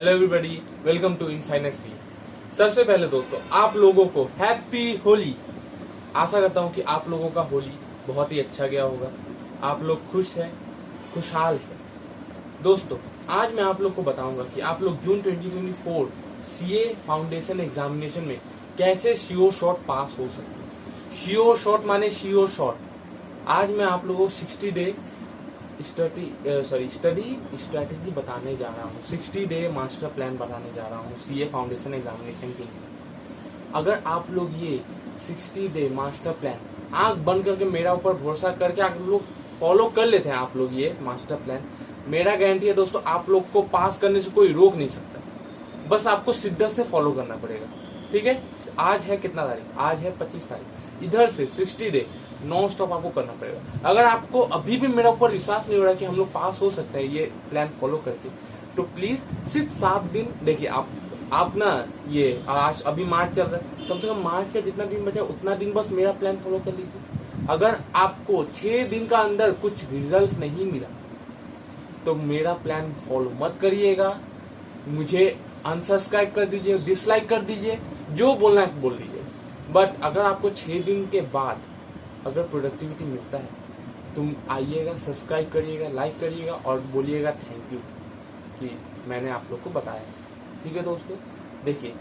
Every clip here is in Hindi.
Hello everybody, welcome to Infinacy. सबसे पहले दोस्तों आप लोगों को हैप्पी होली। आशा करता हूँ कि आप लोगों का होली बहुत ही अच्छा गया होगा। आप लोग खुश हैं, खुशहाल हैं। दोस्तों आज मैं आप लोग को बताऊंगा कि आप लोग जून 2024 सीए फाउंडेशन एग्जामिनेशन में कैसे श्योर शॉट पास हो सकते हैं। श्योर शॉट माने श्योर शॉट। आज मैं आप लोगों को 60 डे स्टडी स्ट्रैटेजी बताने जा रहा हूँ। 60 डे मास्टर प्लान बताने जा रहा हूँ सीए फाउंडेशन एग्जामिनेशन के लिए। अगर आप लोग ये 60 डे मास्टर प्लान आंख बंद करके मेरा ऊपर भरोसा करके आप लोग फॉलो कर लेते हैं, आप लोग ये मास्टर प्लान, मेरा गारंटी है दोस्तों आप लोग को पास करने से कोई रोक नहीं सकता। बस आपको शिद्दत से फॉलो करना पड़ेगा। ठीक है, आज है कितना तारीख? आज है 25 तारीख। इधर से 60 डे नॉन स्टॉप आपको करना पड़ेगा। अगर आपको अभी भी मेरा ऊपर विश्वास नहीं हो रहा कि हम लोग पास हो सकते हैं ये प्लान फॉलो करके, तो प्लीज सिर्फ 7 दिन देखिए। आप ना ये आज अभी मार्च चल रहा है, कम से कम मार्च का जितना दिन बचा उतना दिन बस मेरा प्लान फॉलो कर लीजिए। अगर आपको 6 दिन का अंदर कुछ रिजल्ट नहीं मिला तो मेरा प्लान फॉलो मत करिएगा। मुझे अनसब्सक्राइब कर दीजिए, डिसलाइक कर दीजिए, जो बोलना है बोल दीजिए। बट अगर आपको 6 दिन के बाद अगर प्रोडक्टिविटी मिलता है तुम आइएगा, सब्सक्राइब करिएगा, लाइक करिएगा और बोलिएगा थैंक यू कि मैंने आप लोग को बताया। ठीक है दोस्तों, देखिए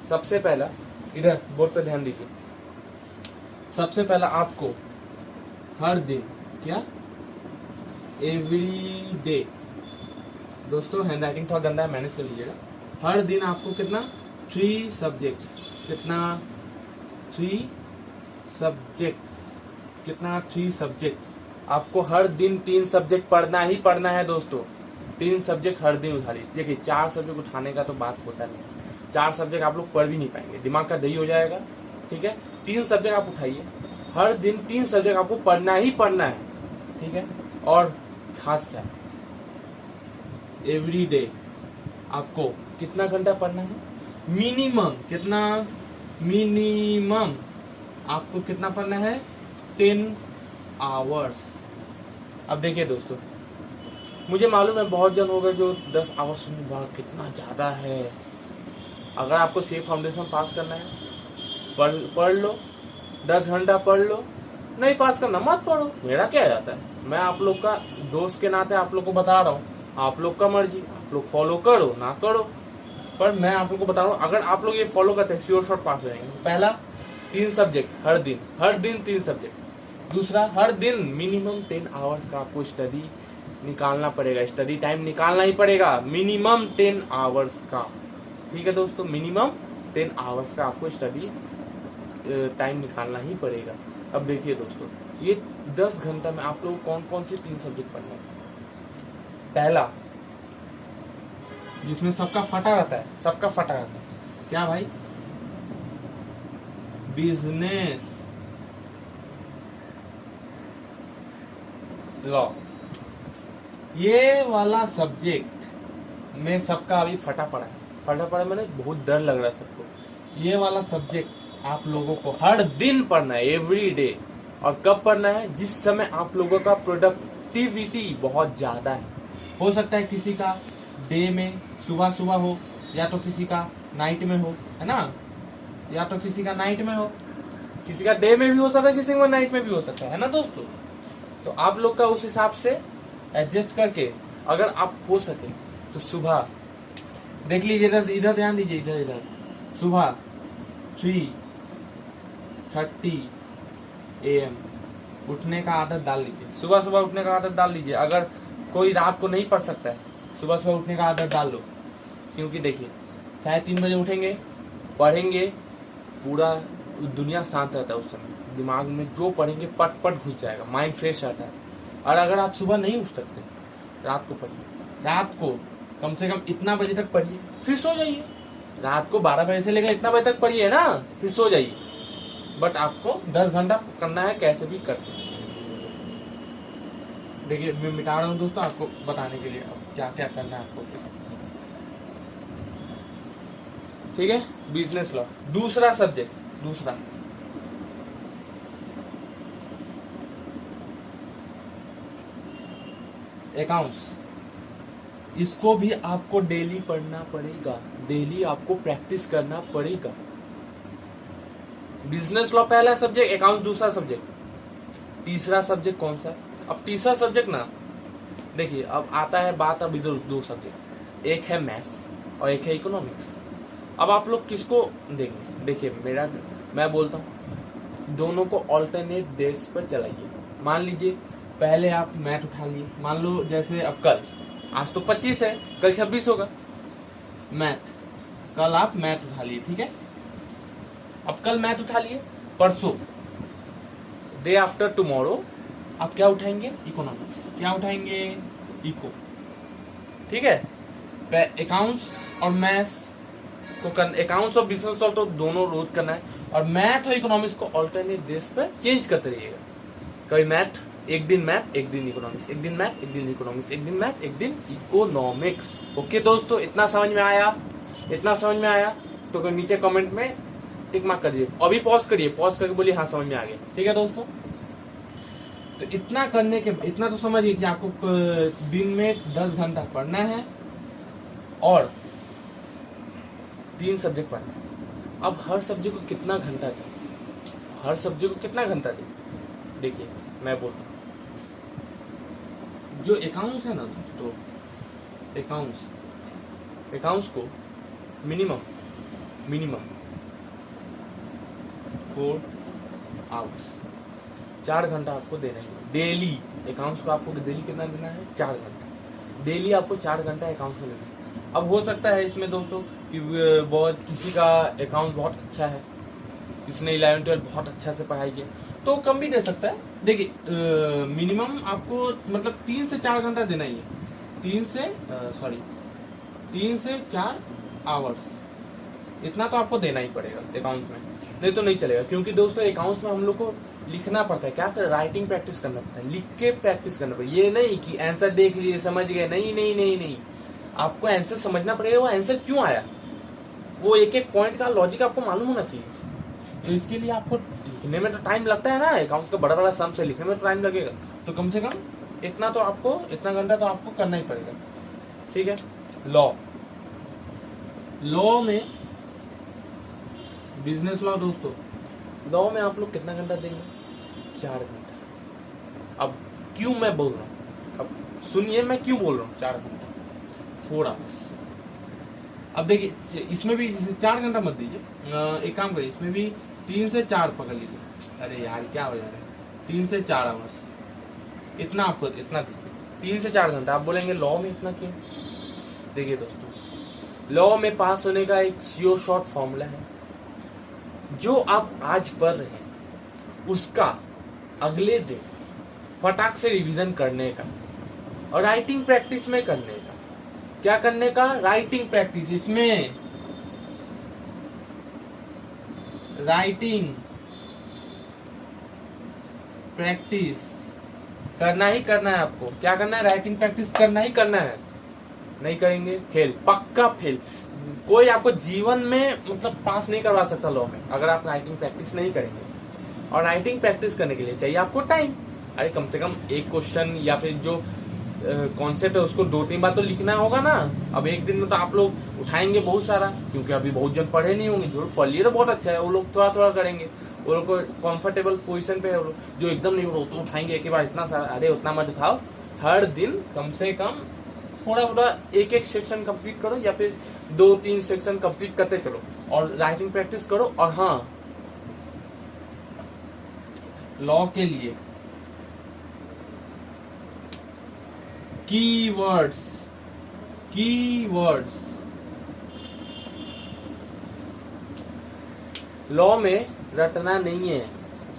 सबसे पहला इधर बोर्ड पे ध्यान दीजिए। सबसे पहला आपको हर दिन क्या एवरी डे, दोस्तों हैंड राइटिंग थोड़ा गंदा है, मैनेज कर लीजिएगा। हर दिन आपको कितना 3 सब्जेक्ट्स, कितना 3 सब्जेक्ट्स, कितना 3 सब्जेक्ट्स आपको हर दिन 3 सब्जेक्ट पढ़ना ही पढ़ना है दोस्तों। 3 सब्जेक्ट हर दिन उठा लीजिए। देखिए 4 सब्जेक्ट उठाने का तो बात होता नहीं, 4 सब्जेक्ट आप लोग पढ़ भी नहीं पाएंगे, दिमाग का दही हो जाएगा। ठीक है, 3 सब्जेक्ट आप उठाइए, हर दिन 3 सब्जेक्ट आपको पढ़ना ही पढ़ना है। ठीक है, और खास क्या एवरी डे आपको कितना घंटा पढ़ना है? मिनिमम कितना? मिनिमम आपको कितना पढ़ना है? 10 आवर्स। अब देखिए दोस्तों, मुझे मालूम है बहुत जन होगा जो 10 आवर्स सुनने कितना ज़्यादा है। अगर आपको सेफ फाउंडेशन पास करना है पढ़ लो, 10 घंटा पढ़ लो। नहीं पास करना मत पढ़ो, मेरा क्या जाता है। मैं आप लोग का दोस्त के नाते आप लोग को बता रहा हूँ, आप लोग का मर्जी, आप लोग फॉलो करो ना करो, पर मैं आप लोग को बता रहा हूँ अगर आप लोग ये फॉलो करते हैं श्योर शॉट पास हो जाएंगे। पहला 3 सब्जेक्ट हर दिन 3 सब्जेक्ट। दूसरा हर दिन मिनिमम 10 आवर्स का आपको स्टडी निकालना पड़ेगा, स्टडी टाइम निकालना ही पड़ेगा, मिनिमम 10 आवर्स का। ठीक है दोस्तों, मिनिमम 10 आवर्स का आपको स्टडी टाइम निकालना ही पड़ेगा। अब देखिए दोस्तों, ये 10 घंटा में आप लोग कौन कौन से 3 सब्जेक्ट पढ़ना है? पहला जिसमें सबका फटा रहता है, क्या भाई? Business law. ये वाला सब्जेक्ट में सबका अभी फटा पड़ा है, मैंने बहुत डर लग रहा है सबको। ये वाला सब्जेक्ट आप लोगों को हर दिन पढ़ना है, एवरी डे। और कब पढ़ना है? जिस समय आप लोगों का प्रोडक्टिविटी बहुत ज़्यादा है। हो सकता है किसी का डे में सुबह हो, या तो किसी का नाइट में हो, है ना, या तो किसी का नाइट में हो, किसी का डे में भी हो सकता है, किसी का नाइट में भी हो सकता है ना दोस्तों। तो आप लोग का उस हिसाब से एडजस्ट करके अगर आप हो सके तो सुबह देख लीजिए, इधर ध्यान दीजिए, इधर सुबह 3:30 AM उठने का आदत डाल लीजिए। सुबह उठने का आदत डाल लीजिए। अगर कोई रात को नहीं पढ़ सकता है, सुबह उठने का आदत डाल लो। क्योंकि देखिए 3:30 बजे उठेंगे, पढ़ेंगे, पूरा दुनिया शांत रहता है उस समय, दिमाग में जो पढ़ेंगे पट घुस जाएगा, माइंड फ्रेश रहता है। और अगर आप सुबह नहीं उठ सकते, रात को पढ़िए। रात को कम से कम इतना बजे तक पढ़िए, फिर सो जाइए। रात को 12 बजे से लेकर इतना बजे तक पढ़िए ना, फिर सो जाइए। बट आपको 10 घंटा करना है, कैसे भी करके। देखिए मैं मिटा रहा हूँ दोस्तों आपको बताने के लिए क्या क्या करना है आपको फिर। ठीक है, बिजनेस लॉ। दूसरा सब्जेक्ट, दूसरा अकाउंट्स। इसको भी आपको डेली पढ़ना पड़ेगा, डेली आपको प्रैक्टिस करना पड़ेगा। बिजनेस लॉ पहला सब्जेक्ट, अकाउंट दूसरा सब्जेक्ट, तीसरा सब्जेक्ट कौन सा? अब तीसरा सब्जेक्ट ना, देखिए अब आता है बात अब इधर दो सब्जेक्ट, एक है मैथ्स और एक है इकोनॉमिक्स। अब आप लोग किसको देंगे? देखिए मैं बोलता हूँ दोनों को ऑल्टरनेट डेट्स पर चलाइए। मान लीजिए पहले आप मैथ उठा लिए, मान लो जैसे अब कल, आज तो 25 है, कल 26 होगा मैथ, कल आप मैथ उठा लिए, ठीक है। अब कल मैथ उठा लिए, परसों डे आफ्टर टुमारो आप क्या उठाएंगे? इकोनॉमिक्स। क्या उठाएंगे? इको, ठीक है। अकाउंट्स और मैथ्स को करना, अकाउंट्स और बिजनेस तो दोनों रोज करना है, और मैथ और इकोनॉमिक्स को ऑल्टरनेट डेज पे चेंज करते रहिएगा। कभी मैथ एक दिन, मैथ एक दिन इकोनॉमिक्स, एक दिन मैथ एक दिन इकोनॉमिक्स, एक दिन मैथ एक दिन इकोनॉमिक्स। ओके दोस्तों, इतना समझ में आया? इतना समझ में आया तो नीचे कमेंट में टिक मार्क करिए। अभी पॉज करिए, पॉज करके बोलिए हाँ समझ में आ गया, ठीक है दोस्तों। तो इतना करने के, इतना तो समझिए कि आपको दिन में 10 घंटा पढ़ना है और 3 सब्जेक्ट पढ़ना है। अब हर सब्जेक्ट को कितना घंटा दें? हर सब्जेक्ट को कितना घंटा दें? देखिए मैं बोलता हूँ, जो अकाउंट्स है ना दोस्तों, अकाउंट्स को मिनिमम 4 आवर्स, 4 घंटा आपको देना है डेली। अकाउंट्स को आपको डेली कितना देना है? 4 घंटा डेली, आपको 4 घंटा अकाउंट्स में देना है। अब हो सकता है इसमें दोस्तों कि बहुत किसी का अकाउंट बहुत अच्छा है, किसी ने 11-12 बहुत अच्छा से पढ़ाई किया तो कम भी दे सकता है। देखिए मिनिमम आपको मतलब 3 से 4 घंटा देना ही है, 3 से 4 आवर्स, इतना तो आपको देना ही पड़ेगा अकाउंट में, नहीं तो नहीं चलेगा। क्योंकि दोस्तों अकाउंट्स में हम लोग को लिखना पड़ता है, क्या कर, राइटिंग प्रैक्टिस करना पड़ता है, लिख के प्रैक्टिस करना पड़ता है। ये नहीं कि आंसर देख लिए समझ गए, नहीं, आपको आंसर समझना पड़ेगा, वो आंसर क्यों आया, वो एक एक पॉइंट का लॉजिक आपको मालूम होना चाहिए। तो इसके लिए आपको लिखने में तो टाइम लगता है ना, अकाउंट्स का बड़ा सम से लिखने में तो टाइम लगेगा, तो कम से कम इतना घंटा तो आपको करना ही पड़ेगा, ठीक है। लॉ में, बिजनेस लॉ दोस्तों, लॉ में आप लोग कितना घंटा देंगे? 4 घंटा। अब क्यों मैं बोल रहा हूँ, अब सुनिए मैं क्यों बोल रहा हूँ 4 घंटा, 4 आवर्स। अब देखिए इसमें भी 4 घंटा मत दीजिए, एक काम करिए, इसमें भी 3 से 4 पकड़ लीजिए। अरे यार क्या हो जा रहा है, 3 से 4 आवर्स, इतना आपको इतना दीजिए, 3 से 4 घंटा। आप बोलेंगे लॉ में इतना क्यों? देखिए दोस्तों, लॉ में पास होने का एक श्योर शॉर्ट फॉर्मूला है, जो आप आज पढ़ रहे हैं उसका अगले दिन फटाक से रिवीजन करने का और राइटिंग प्रैक्टिस में करने का। क्या करने का? Writing practice. इसमें राइटिंग प्रैक्टिस करना ही करना है आपको। क्या करना है? राइटिंग प्रैक्टिस करना ही करना है, नहीं करेंगे फेल, पक्का फेल। कोई आपको जीवन में मतलब पास नहीं करवा सकता लॉ में अगर आप राइटिंग प्रैक्टिस नहीं करेंगे। और राइटिंग प्रैक्टिस करने के लिए चाहिए आपको टाइम। अरे कम से कम एक क्वेश्चन या फिर जो कॉन्सेप्ट है उसको 2-3 बार तो लिखना होगा ना। अब एक दिन में तो आप लोग उठाएंगे बहुत सारा, क्योंकि अभी बहुत जन पढ़े नहीं होंगे। जो पढ़ लिए तो बहुत अच्छा है, वो लोग थोड़ा थोड़ा करेंगे, वो लोग को कंफर्टेबल पोजीशन पे है। वो लोग जो एकदम नहीं तो उठाएंगे एक ही बार इतना सारा। अरे उतना मत उठाओ, हर दिन कम से कम थोड़ा थोड़ा एक सेक्शन कंप्लीट करो या फिर 2-3 सेक्शन कंप्लीट करते चलो और राइटिंग प्रैक्टिस करो। और हाँ, लॉ के लिए कीवर्ड्स लॉ में रटना नहीं है।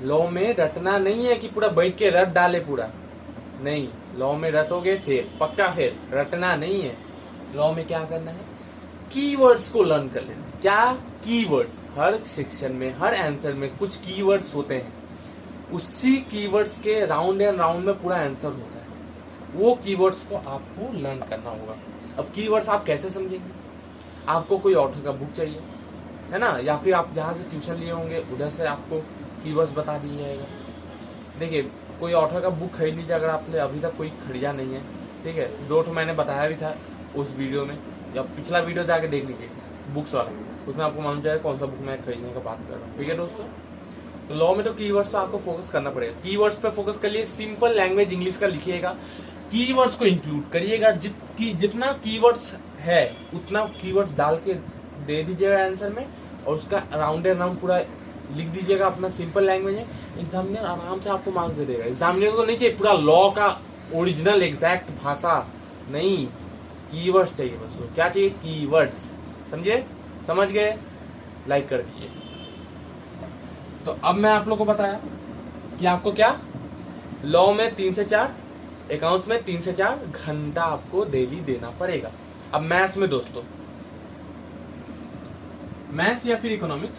लॉ में रटना नहीं है कि पूरा बैठ के रट डाले पूरा, नहीं। लॉ में रटोगे फेल, पक्का फेल। रटना नहीं है। लॉ में क्या करना है? कीवर्ड्स को लर्न कर लेना। क्या कीवर्ड्स? हर सेक्शन में, हर आंसर में कुछ कीवर्ड्स होते हैं, उसी कीवर्ड्स के राउंड एंड राउंड में पूरा आंसर होता है। वो कीवर्ड्स को आपको लर्न करना होगा। अब कीवर्ड्स आप कैसे समझेंगे? आपको कोई ऑथर का बुक चाहिए है ना, या फिर आप जहाँ से ट्यूशन लिए होंगे उधर से आपको कीवर्ड्स बता दिया जाएगा। देखिए कोई ऑथर का बुक खरीद लीजिए, अगर आपने अभी तक कोई खरीदा नहीं है, ठीक है। 2 मैंने बताया भी था, उस वीडियो में, या पिछला वीडियो जाके देख लीजिए बुक्स वाला, उसमें आपको मालूम जाएगा कौन सा बुक मैं खरीदने का बात कर रहा हूँ। ठीक है दोस्तों, तो लॉ में तो कीवर्ड्स पे आपको फोकस करना पड़ेगा। कीवर्ड्स पे फोकस करिए, सिंपल लैंग्वेज इंग्लिश का लिखिएगा, कीवर्ड्स को इंक्लूड करिएगा, जितना कीवर्ड्स है उतना कीवर्ड्स डाल के दे दीजिएगा आंसर में, और उसका राउंड एंड राउंड पूरा लिख दीजिएगा अपना सिंपल लैंग्वेज में। एग्जामिनर आराम से आपको मार्क्स दे देगा। एग्जामिनर को नहीं चाहिए पूरा लॉ का ओरिजिनल एग्जैक्ट भाषा, नहीं, कीवर्ड्स चाहिए बस। क्या चाहिए? कीवर्ड्स। समझे? समझ गए? लाइक कर दीजिए। तो अब मैं आप लोग को बताया कि आपको क्या लॉ में 3 से 4, अकाउंट्स में 3 से 4 घंटा आपको डेली देना पड़ेगा। अब मैथ्स में दोस्तों, मैथ्स या फिर इकोनॉमिक्स,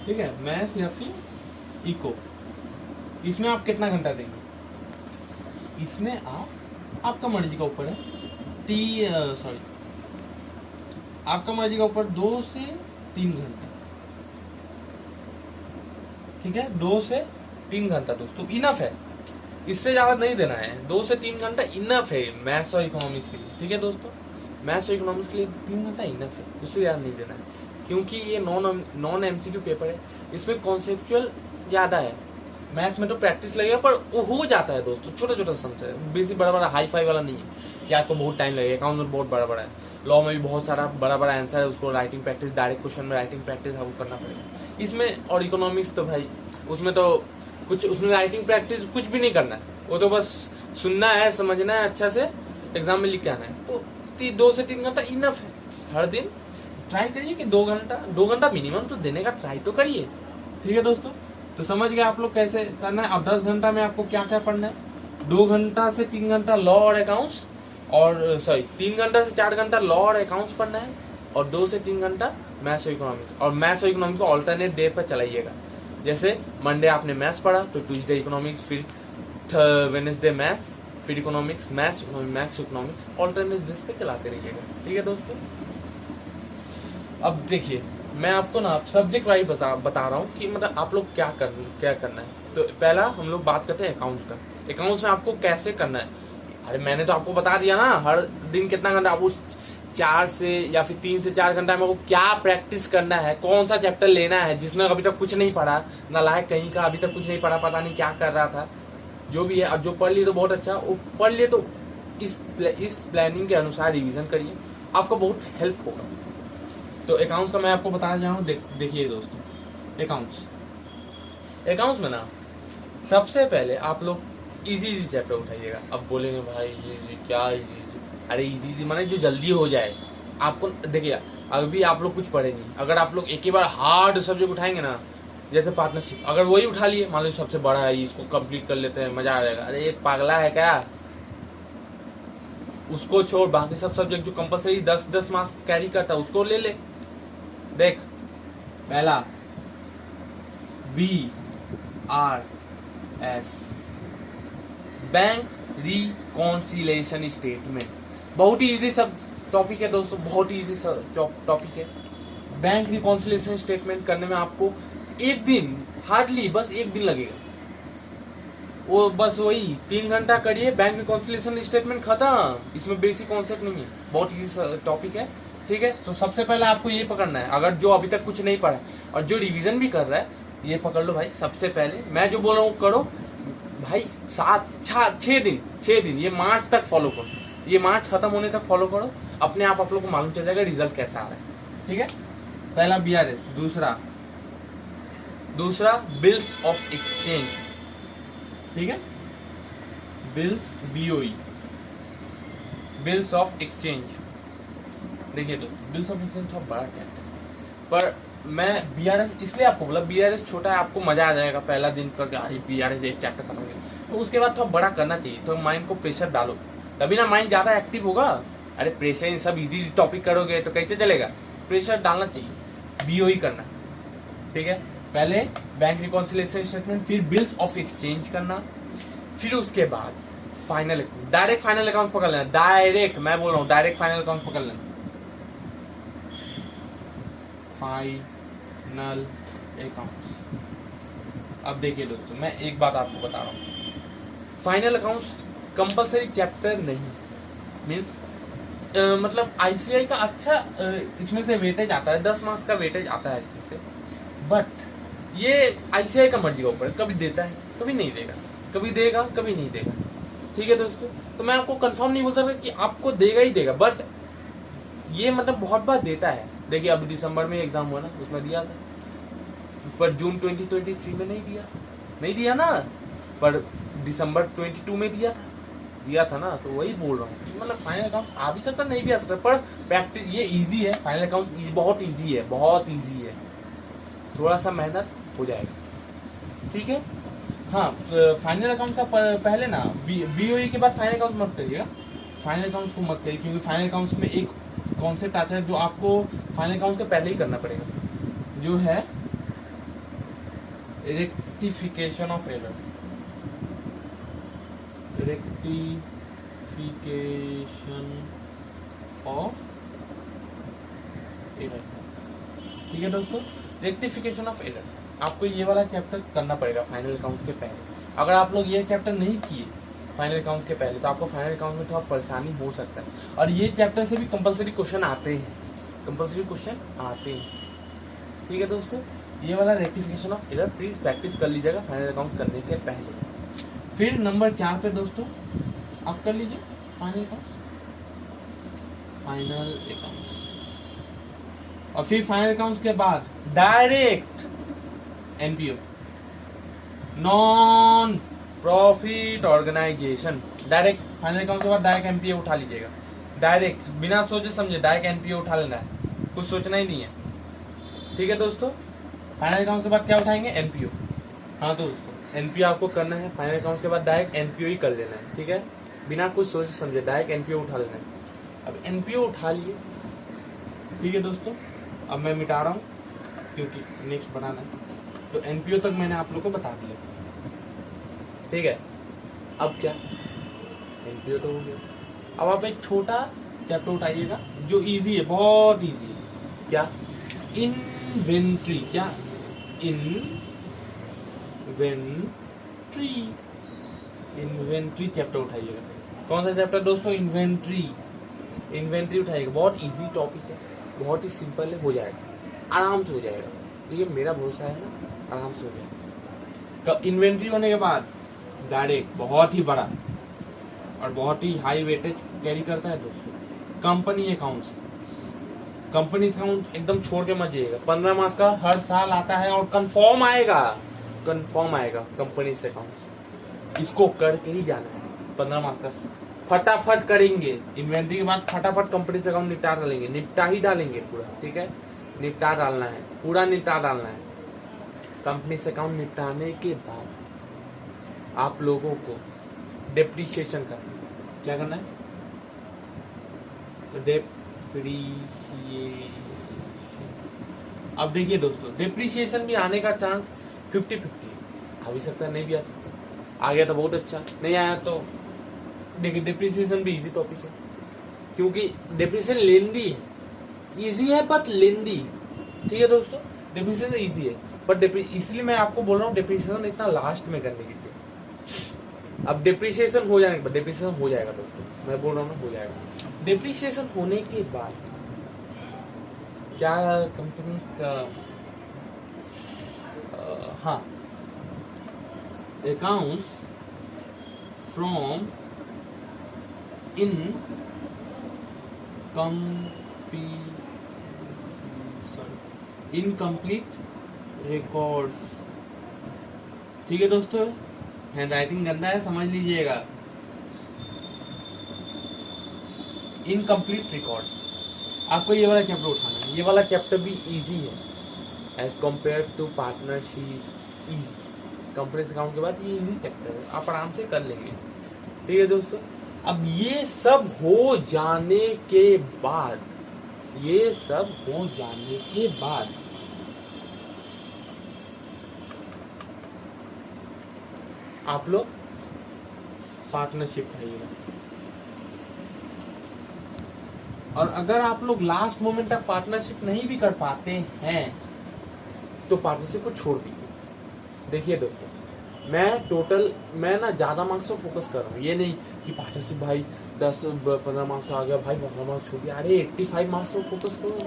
ठीक है, मैथ्स या फिर इको, इसमें आप कितना घंटा देंगे? इसमें आपका मर्जी का ऊपर है, आपका मर्जी का ऊपर 2 से 3 घंटा, ठीक है, 2 से 3 घंटा दोस्तों इनफ है, इससे ज्यादा नहीं देना है। 2 से 3 घंटा इनफ है मैथ्स और इकोनॉमिक्स के लिए। ठीक है दोस्तों, मैथ्स और इकोनॉमिक्स के लिए 3 घंटा इनफ है, उससे ज्यादा नहीं देना है, क्योंकि ये नॉन एमसीक्यू पेपर है, इसमें कॉन्सेप्चुअल ज्यादा है। मैथ में तो प्रैक्टिस लगेगा, पर वो हो जाता है दोस्तों, छोटा छोटा समझ है, बेसी बड़ा बड़ा हाई फाई वाला नहीं है कि आपको बहुत टाइम लगेगा। अकाउंट में बहुत बड़ा बड़ा है, लॉ में भी बहुत सारा बड़ा बड़ा आंसर है, उसको राइटिंग प्रैक्टिस, डायरेक्ट क्वेश्चन में राइटिंग प्रैक्टिस आपको करना पड़ेगा इसमें। और इकोनॉमिक्स तो भाई उसमें तो कुछ, उसमें राइटिंग प्रैक्टिस कुछ भी नहीं करना है, वो तो बस सुनना है, समझना है, अच्छा से एग्जाम में लिख के आना है। तो 2 से 3 घंटा इनफ है। हर दिन ट्राई करिए कि 2 घंटा मिनिमम तो देने का ट्राई तो करिए। ठीक है दोस्तों, तो समझ गए आप लोग कैसे करना है। अब 10 घंटा में आपको क्या क्या पढ़ना है? 2 घंटा से 3 घंटा लॉ और अकाउंट्स, और 3 घंटा से 4 घंटा लॉ और अकाउंट्स पढ़ना है, और 2 से 3 घंटा मैथ्स और इकोनॉमिक्स। और मैथ्स और इकोनॉमिक्स को ऑल्टरनेट डे पर चलाइएगा। जैसे मंडे आपने मैथ्स पढ़ा तो ट्यूसडे इकोनॉमिक्स, फिर वेडनेसडे मैथ्स, फिर economics, maths economics, alternate days पे चलाते रहिएगा। ठीक है दोस्तों, अब देखिए मैं आपको ना सब्जेक्ट वाइज बता रहा हूँ कि मतलब आप लोग क्या करना है। तो पहला हम लोग बात करते हैं अकाउंट्स का। अकाउंट्स में आपको कैसे करना है? अरे मैंने तो आपको बता दिया ना, हर दिन कितना घंटा, आप उस 4 से या फिर 3 से 4 घंटा में आपको क्या प्रैक्टिस करना है, कौन सा चैप्टर लेना है। जिसने अभी तक कुछ नहीं पढ़ा, नालायक कहीं का, अभी तक कुछ नहीं पढ़ा, पता नहीं क्या कर रहा था, जो भी है, अब जो पढ़ लिए तो बहुत अच्छा, वो पढ़ लिए तो इस प्लानिंग के अनुसार रिवीजन करिए, आपको बहुत हेल्प होगा। तो अकाउंट्स का मैं आपको बताना चाह रहा हूँ। देखिए दोस्तों, अकाउंट्स में ना सबसे पहले आप लोग इजी चैप्टर उठाइएगा। अब बोलेंगे भाई ये क्या इजी? अरे इजी माने जो जल्दी हो जाए। आपको देखिए, अभी आप लोग कुछ पढ़े नहीं, अगर आप लोग एक ही बार हार्ड सब्जेक्ट उठाएंगे ना, जैसे पार्टनरशिप, अगर वही उठा लिए, मान लो सबसे बड़ा है, इसको कंप्लीट कर लेते हैं, मजा आ जाएगा। अरे ये पागला है क्या? उसको छोड़, बाकी सब सब्जेक्ट जो कंपलसरी 10 मार्क्स कैरी करता है उसको ले ले। देख, पहला BRS, बैंक रिकॉन्सिलेशन स्टेटमेंट, बहुत ही इजी सब टॉपिक है दोस्तों, बहुत ही इजी टॉपिक है। बैंक रिकॉन्सिलेशन स्टेटमेंट करने में आपको 1 दिन, हार्डली बस 1 दिन लगेगा। वो बस वही 3 घंटा करिए, बैंक रिकॉन्सिलेशन स्टेटमेंट खत्म। इसमें बेसिक कॉन्सेप्ट नहीं है, बहुत इजी टॉपिक है। ठीक है, तो सबसे पहले आपको ये पकड़ना है, अगर जो अभी तक कुछ नहीं पढ़ा और जो रिवीजन भी कर रहा है, ये पकड़ लो भाई। सबसे पहले मैं जो बोल रहा हूँ करो भाई, 6 दिन, ये मार्च तक फॉलो करो, ये मार्च खत्म होने तक फॉलो करो, अपने आप लोग को मालूम चल जाएगा रिजल्ट कैसा आ रहा है। ठीक है, पहला BRS, दूसरा बिल्स ऑफ एक्सचेंज। ठीक है, BOE, बिल्स ऑफ एक्सचेंज। देखिए दोस्तों, बिल्स ऑफ एक्सचेंज थोड़ा बड़ा चैप्टर है, पर मैं BRS इसलिए आपको बोला, BRS छोटा है, आपको मजा आ जाएगा पहला दिन करके, अरे BRS एक चैप्टर खत्म हो गया। तो उसके बाद थोड़ा बड़ा करना चाहिए, तो माइंड को प्रेशर डालो, तभी ना माइंड ज़्यादा एक्टिव होगा। अरे प्रेशर, इन सब इजी टॉपिक करोगे तो कैसे चलेगा? प्रेशर डालना चाहिए, BOE करना। ठीक है, पहले बैंक रिकॉन्सिलेशन स्टेटमेंट, फिर बिल्स ऑफ एक्सचेंज करना, फिर उसके बाद फाइनल, डायरेक्ट फाइनल अकाउंट पकड़ लेना। डायरेक्ट, मैं बोल रहा हूँ डायरेक्ट फाइनल अकाउंट पकड़ लेना। Final accounts. अब देखिए दोस्तों, मैं एक बात आपको बता रहा हूँ, फाइनल अकाउंट्स कंपलसरी चैप्टर नहीं, मीन्स मतलब आईसीआई का अच्छा इसमें से वेटेज आता है, 10 मार्क्स का वेटेज आता है इसमें से। बट ये आईसीआई का मर्जी का ऊपर है, कभी देता है कभी नहीं देगा, कभी देगा कभी नहीं देगा। ठीक है दोस्तों, तो मैं आपको कंफर्म नहीं बोल सकता कि आपको देगा ही देगा, बट ये मतलब बहुत बार देता है। देखिए अभी दिसंबर में एग्जाम हुआ ना, उसमें दिया था, पर जून 2023 में नहीं दिया ना, पर दिसंबर 22 में दिया था ना। तो वही बोल रहा हूँ कि मतलब फाइनल अकाउंट आ भी सकता नहीं भी आ सकता, पर प्रैक्टिस ये इजी है। फाइनल अकाउंट बहुत इजी है, थोड़ा सा मेहनत हो जाएगा। ठीक है, हाँ, फाइनल अकाउंट का पहले ना बीओई के बाद फाइनल अकाउंट मत करिएगा, फाइनल अकाउंट्स को मत करिए, क्योंकि फाइनल अकाउंट्स में एक कॉन्सेप्ट आता है जो आपको फाइनल अकाउंट्स के पहले ही करना पड़ेगा, जो है रेक्टिफिकेशन ऑफ एरर। ठीक है दोस्तों, रेक्टिफिकेशन ऑफ एरर आपको ये वाला चैप्टर करना पड़ेगा फाइनल अकाउंट्स के पहले। अगर आप लोग ये चैप्टर नहीं किए फाइनल अकाउंट्स के पहले, तो आपको फाइनल अकाउंट में थोड़ा परेशानी हो सकता है। और ये चैप्टर से भी कंपलसरी क्वेश्चन आते हैं, ठीक है दोस्तों, ये वाला rectification of error please practice कर लीजिएगा फाइनल अकाउंट्स करने के पहले। फिर नंबर 4 पे दोस्तों आप कर लीजिए फाइनल अकाउंट्स, और फिर फाइनल अकाउंट्स के बाद direct NPO, non profit organisation. Direct final account के बाद डायरेक्ट एनपीओ उठा लीजिएगा, डायरेक्ट बिना सोचे समझे डायरेक्ट एनपीओ उठा लेना है, कुछ सोचना ही नहीं है। ठीक है दोस्तों, फाइनल अकाउंट के बाद क्या उठाएंगे, एनपीओ। हाँ दोस्तों, एनपीओ आपको करना है, फाइनल अकाउंट के बाद डायरेक्ट एनपीओ ही कर लेना है। ठीक है, बिना कुछ सोचे समझे डायरेक्ट एनपीओ उठा लेना है। अब एनपीओ उठा लिए, ठीक है दोस्तों, अब मैं मिटा रहा हूँ क्योंकि नेक्स्ट बनाना है। तो एनपीओ तक मैंने आप लोग को बता दिया, ठीक है। अब क्या, एनपीओ तो हो गया। अब आप एक छोटा चैप्टर उठाइएगा जो इजी है, बहुत इजी है। क्या, इन्वेंट्री। क्या, इन्वेंट्री चैप्टर उठाइएगा। कौन सा चैप्टर दोस्तों, इन्वेंट्री उठाइएगा। बहुत इजी टॉपिक है, बहुत ही सिंपल है, हो जाएगा, आराम से हो जाएगा। ठीक है, मेरा भरोसा है ना, आराम से हो जाएगा। इन्वेंट्री होने के बाद डायरेक्ट बहुत ही बड़ा और बहुत ही हाई वेटेज कैरी करता है दोस्तों, कंपनी अकाउंट्स। कंपनी अकाउंट एकदम छोड़ के मत जाइएगा, 15 मार्क्स का हर साल आता है और कंफर्म आएगा कंपनी से अकाउंट, इसको करके ही जाना है। 15 मार्क्स का फटाफट करेंगे, इन्वेंट्री के बाद फटाफट कंपनी से अकाउंट निपटा ही डालेंगे पूरा। ठीक है, निपटा डालना है, पूरा निपटा डालना है। कंपनी से अकाउंट निपटाने के बाद आप लोगों को डेप्रीशिएशन करना है। क्या करना है, तो अब देखिए दोस्तों, डेप्रीशिएशन भी आने का चांस 50-50 आ भी सकता है, नहीं भी आ सकता। आ गया तो बहुत अच्छा, नहीं आया तो देखिए डेप्रीशिएशन भी इजी टॉपिक है, क्योंकि डेप्रीशिएशन लेंदी है, इजी है बट लेंदी। ठीक है दोस्तों, डेप्रीशिएशन इजी है बट इसलिए मैं आपको बोल रहा हूँ डेप्रीशिएशन इतना लास्ट में करने के लिए। अब डेप्रीशिएशन हो जाने के बाद, डेप्रीशिएशन हो जाएगा दोस्तों, मैं बोल रहा हूँ ना, हो जाएगा। डेप्रीशिएशन होने के बाद क्या, कंपनी का हाँ, अकाउंट्स फ्रॉम इनकम्प्लीट रिकॉर्ड्स। ठीक है दोस्तों, हैंड राइटिंग गंदा है, समझ लीजिएगा। इनकम्प्लीट रिकॉर्ड, आपको ये वाला चैप्टर उठाना है। ये वाला चैप्टर भी इजी है as compare to partnership. Easy, company account के बाद ये इजी चैप्टर है, आप आराम से कर लेंगे। ठीक है दोस्तों, अब ये सब हो जाने के बाद आप लोग पार्टनरशिप खाइएगा। और अगर आप लोग लास्ट मोमेंट तक पार्टनरशिप नहीं भी कर पाते हैं तो पार्टनरशिप को छोड़ दीजिए। देखिए दोस्तों, मैं ना ज़्यादा मार्क्स से फोकस कर रहा हूँ, ये नहीं कि पार्टनरशिप भाई 10-15 मार्क्स का आ गया भाई 15 मार्क्स छूट गया, अरे 85 मार्क्स पर फोकस करो।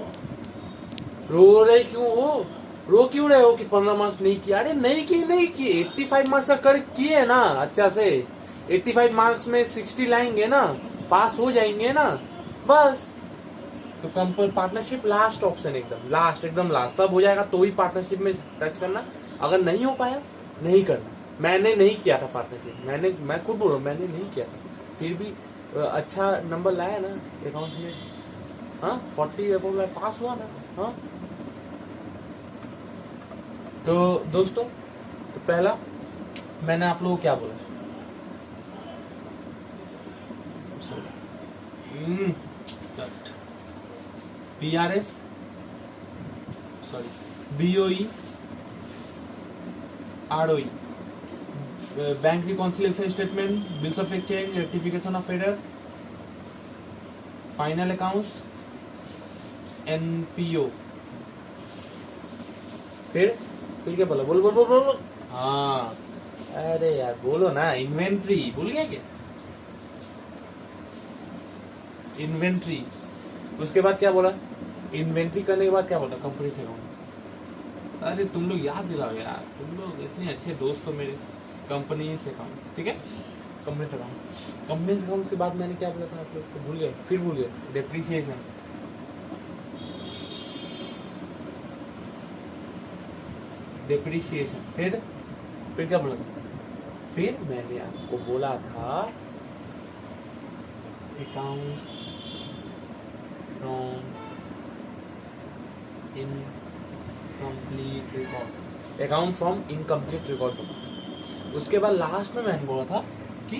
रो रहे क्यों हो, रो क्यों रहे हो कि 15 मार्क्स नहीं किया, अरे नहीं किए 85 मार्क्स का कर किए ना अच्छा से, 85 मार्क्स में 60 लाएंगे ना, पास हो जाएंगे ना बस। तो कंपनी पार्टनरशिप लास्ट ऑप्शन, एकदम लास्ट, सब हो जाएगा तो ही पार्टनरशिप में टच करना, अगर नहीं हो पाया नहीं करना। मैंने नहीं किया था पार्टनरशिप, मैं खुद बोल रहा हूँ मैंने नहीं किया था, फिर भी अच्छा नंबर लाया ना अकाउंट में, हाँ 40 अबाउट में पास हुआ ना। हाँ तो दोस्तों, तो पहला मैंने आप लोगों को क्या बोला, PRS BOE ROE, bank reconciliation statement, bills of exchange, rectification of error, final accounts, NPO। फिर क्या बोला, बोलो। हाँ अरे यार बोलो ना, इन्वेंट्री भूल गया क्या, इन्वेंट्री। उसके बाद क्या बोला, इन्वेंट्री करने के बाद क्या बोला, कंपनी से अकाउंट। अरे तुम लोग याद दिलाओ यार, तुम लोग इतने अच्छे दोस्त हो मेरे। कंपनी से अकाउंट, ठीक है, कंपनी से अकाउंट के बाद मैंने क्या बोला था आप लोग को, भूल गए, फिर भूल गए, डेप्रिसिएशन। फिर क्या बोला था, फिर मैंने आपको बोला था account from incomplete record, account from incomplete record बोला था। उसके बाद लास्ट में मैंने बोला था कि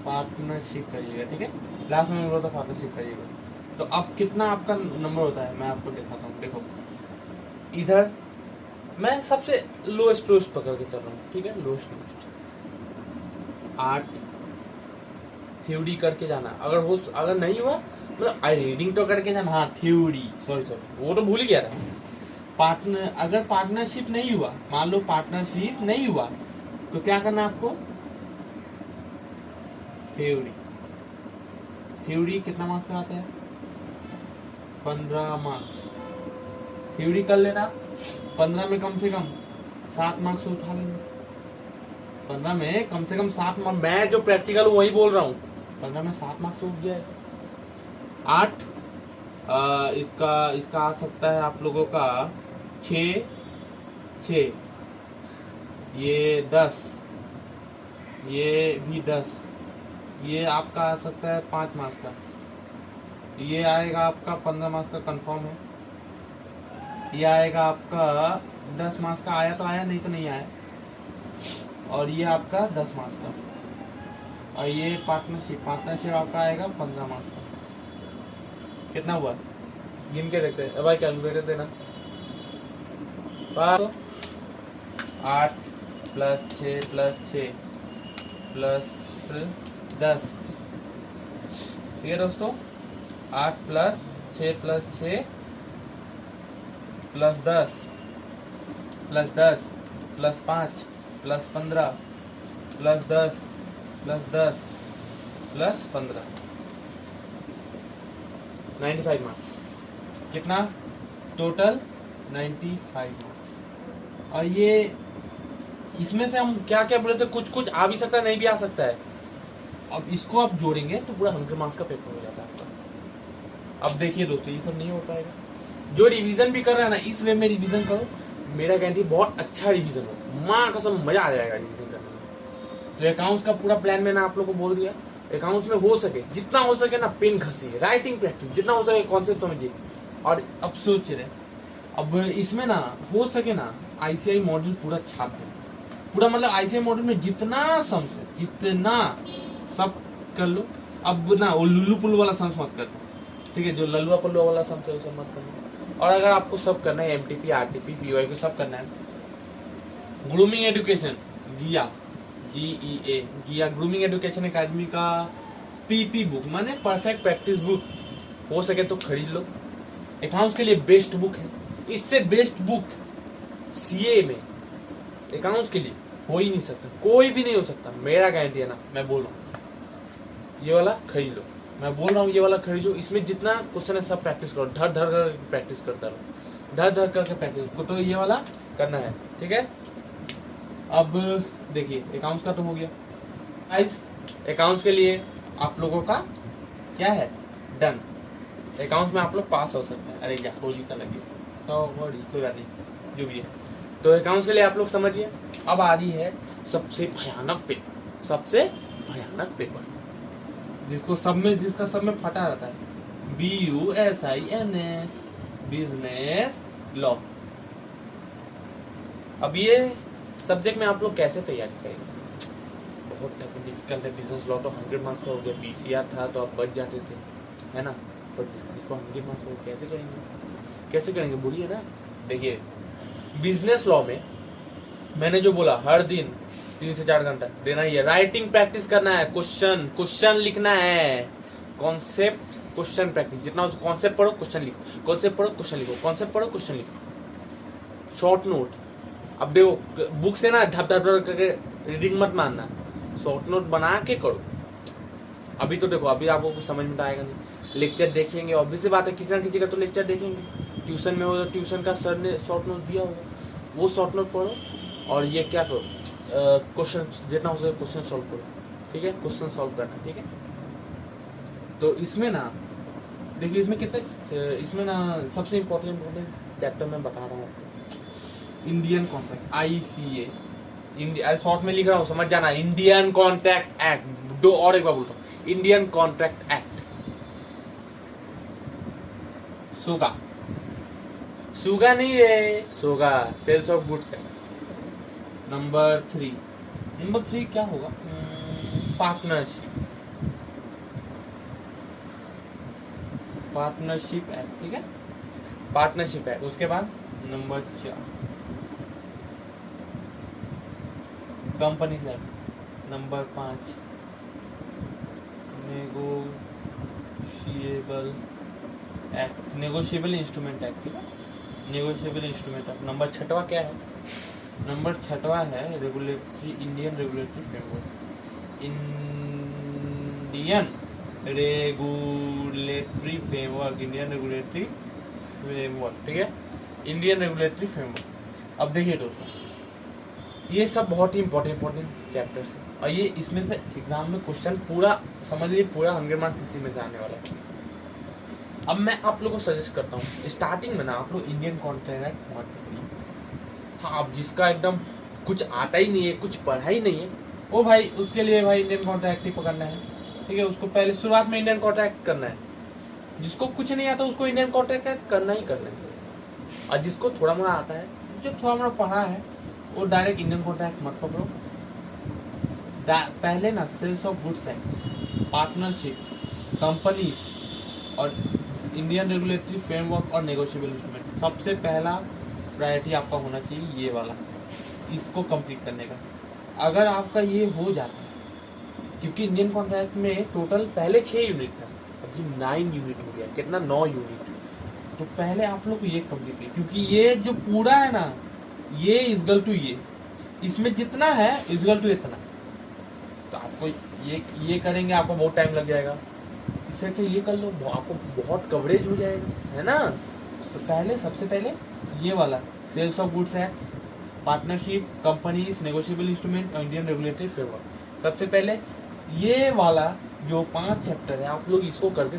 पार्टनरशिप करिएगा, ठीक है, लास्ट में बोला था पार्टनरशिप करिएगा। तो अब कितना आपका नंबर होता है मैं आपको दिखाता हूँ, देखो इधर मैं सबसे लोएस्ट पकड़ के चल रहा हूँ, ठीक है, लोएस्ट 8 थ्योरी करके जाना, अगर नहीं हुआ मतलब रीडिंग तो करके जाना, हाँ थ्योरी सॉरी वो तो भूल ही गया था। अगर पार्टनरशिप नहीं हुआ, मान लो पार्टनरशिप नहीं हुआ तो क्या करना आपको, थ्योरी कितना मार्क्स का आता है, 15 मार्क्स। थ्योरी कर लेना, 15 में कम से कम 7 मार्क्स उठा लेना, 15 में कम से कम 7 मार्क्स, मैं जो प्रैक्टिकल हूँ वही बोल रहा हूँ, 15 में 7 मार्क्स उठ जाए। 8 इसका आ सकता है आप लोगों का 6 ये 10, ये भी 10, ये आपका आ सकता है 5 मार्क्स का, ये आएगा आपका 15 मार्क्स का कंफर्म है, ये आएगा आपका 10 मार्क्स का, आया तो आया नहीं तो नहीं आया, और ये आपका 10 मार्क्स का, और ये पार्टनरशिप आपका आएगा 15 मार्क्स का। कितना हुआ गिन के देखते हैं भाई, कैलकुलेटर देना, 8 + 6 + 6 + 10, ठीक है दोस्तों, 8 + 6 + 6 + 10 + 10 + 5 + 15 + 10 + 10 + 15, 95 मार्क्स। कितना टोटल, 95 मार्क्स। और ये इसमें से हम क्या क्या बोले थे, कुछ आ भी सकता है, नहीं भी आ सकता है। अब इसको आप जोड़ेंगे तो पूरा 100 मार्क्स का पेपर हो जाता है आपका। अब देखिए दोस्तों, ये सब नहीं हो पाएगा। जो रिवीजन भी कर रहा है ना, इस वे में रिवीजन करो, मेरा गारंटी बहुत अच्छा रिवीजन हो, माँ कसम मजा आ जाएगा रिवीजन करने में। तो अकाउंट्स का पूरा प्लान मैंने आप लोगों को बोल दिया। अकाउंट्स में हो सके जितना हो सके ना पेन घसीए, राइटिंग प्रैक्टिस, जितना हो सके कॉन्सेप्ट समझिए। और अब सोच रहे, अब इसमें ना हो सके ना ICI मॉडल पूरा छाप दे, पूरा मतलब ICI मॉडल में जितना सम्स है जितना सब कर लो। अब ना वो लुल्लू पुल्लू वाला सम्स मत करना, ठीक है, जो लल्लुआ पल्लुआ वाला सम्स है वो सब मत करना। और अगर आपको सब करना है MTP RTP PY को सब करना है, grooming education GEA grooming education academy का PP बुक माने परफेक्ट प्रैक्टिस बुक हो सके तो खरीद लो। अकाउंट्स के लिए बेस्ट बुक है, इससे बेस्ट बुक सीए में अकाउंट्स के लिए हो ही नहीं सकता, कोई भी नहीं हो सकता, मेरा गारंटी है ना, मैं बोल रहा हूँ ये वाला खरीद लो, मैं बोल रहा हूँ ये वाला खरीदो, इसमें जितना क्वेश्चन है सब प्रैक्टिस करो, धर धर कर प्रैक्टिस करता रहो, धर धर करके प्रैक्टिस को, तो ये वाला करना है, ठीक है। अब देखिए अकाउंट्स का तो हो गया गाइस, अकाउंट्स के लिए आप लोगों का क्या है, डन, अकाउंट्स में आप लोग पास हो सकते हैं। अरे या होली का लगे कोई बात नहीं, जो भी है, तो अकाउंट्स के लिए आप लोग समझिए। अब आ रही है सबसे भयानक पेपर, सबसे भयानक पेपर, जिसका सब में फटा रहता है, BUSINESS, बिजनेस लॉ। अब ये सब्जेक्ट में आप लोग कैसे तैयारी करेंगे, बहुत टफ डिफिकल्ट है। बिजनेस लॉ तो 100 मार्क्स का हो गया, BCR था तो आप बच जाते थे, है ना, पर बिजनेस को 100 मार्क्स का कैसे करेंगे बोलिए ना। देखिए बिजनेस लॉ में मैंने जो बोला, हर दिन 3 से 4 घंटा देना ही है, राइटिंग प्रैक्टिस करना है, क्वेश्चन लिखना है, कॉन्सेप्ट क्वेश्चन प्रैक्टिस, जितना कॉन्सेप्ट पढ़ो क्वेश्चन लिखो, कॉन्सेप्ट पढ़ो क्वेश्चन लिखो, कॉन्सेप्ट पढ़ो क्वेश्चन लिखो, शॉर्ट नोट। अब देखो बुक से ना धप धप करके रीडिंग मत मानना, शॉर्ट नोट बना के करो। अभी तो देखो, अभी आपको कुछ समझ में आएगा नहीं, लेक्चर देखेंगे, ऑब्वियस सी बात है, किसी ना किसी का तो लेक्चर देखेंगे, ट्यूशन में हो तो ट्यूशन का सर ने शॉर्ट नोट दिया होगा, वो शॉर्ट नोट पढ़ो, और ये क्या करो, क्वेश्चन जितना हो सके क्वेश्चन सॉल्व करो, ठीक है, क्वेश्चन सॉल्व करना, ठीक है। तो इसमें ना देखिए, इसमें ना सबसे इम्पोर्टेंट चैप्टर मैं बता रहा हूँ, Indian contract, ICA, India, short में लिख रहा हूँ, समझ जाना, इंडियन कॉन्ट्रैक्ट एक्ट, और एक बार बोलता हूँ, इंडियन कॉन्ट्रैक्ट एक्ट, सुगा नहीं रे, सोगा, सेल्स ऑफ गुड्स है। नंबर 3 क्या होगा, पार्टनरशिप एक्ट, ठीक है, पार्टनरशिप एक्ट। उसके बाद number 4 companies act, number 5 negotiable instrument act, ठीक है, नेगोशिएबल इंस्ट्रूमेंट एक्ट। नंबर 6 क्या है, नंबर 6 है Indian regulatory framework, Indian regulatory framework, ठीक है, इंडियन रेगुलेटरी फ्रेमवर्क। अब देखिए दोस्तों, ये सब बहुत ही इंपॉर्टेंट चैप्टर्स है, और ये इसमें से एग्जाम में क्वेश्चन पूरा समझ लीजिए, पूरा 100 मार्क्स इसी में से आने वाला है। अब मैं आप लोगों को सजेस्ट करता हूँ, स्टार्टिंग में ना आप लोग इंडियन कॉन्ट्रैक्ट मत पढ़िए। हाँ, अब जिसका एकदम कुछ आता ही नहीं है, कुछ पढ़ा ही नहीं है, वो भाई उसके लिए भाई इंडियन कॉन्ट्रैक्ट ही पकड़ना है, ठीक है, उसको पहले शुरुआत में इंडियन कॉन्ट्रैक्ट करना है। जिसको कुछ नहीं आता उसको इंडियन कॉन्ट्रैक्ट करना ही करना है, और जिसको थोड़ा मोड़ा आता है, जो थोड़ा मोड़ा पढ़ा है, वो डायरेक्ट इंडियन कॉन्ट्रैक्ट मत पकड़ो। पहले ना sales of goods act, partnership, companies, और इंडियन रेगुलेटरी फ्रेमवर्क और नेगोशिएबल इंस्ट्रूमेंट, सबसे पहला प्रायोरिटी आपका होना चाहिए ये वाला, इसको कंप्लीट करने का। अगर आपका ये हो जाता है, क्योंकि इंडियन कॉन्ट्रैक्ट में टोटल पहले 6 यूनिट था, अभी 9 यूनिट हो गया, कितना 9 यूनिट, तो पहले आप लोग ये कंप्लीट किए, क्योंकि ये जो पूरा है ना, ये इजगल टू ये, इसमें जितना है इजगल टू इतना, तो आपको ये करेंगे, आपको बहुत टाइम लग जाएगा, इससे अच्छा ये कर लो, आपको बहुत कवरेज हो जाएगा, है ना। तो सबसे पहले ये वाला sales of goods act, partnership, companies, negotiable instrument और इंडियन रेगुलेटरी फ्रेमवर्क, सबसे पहले ये वाला जो 5 चैप्टर है आप लोग इसको करके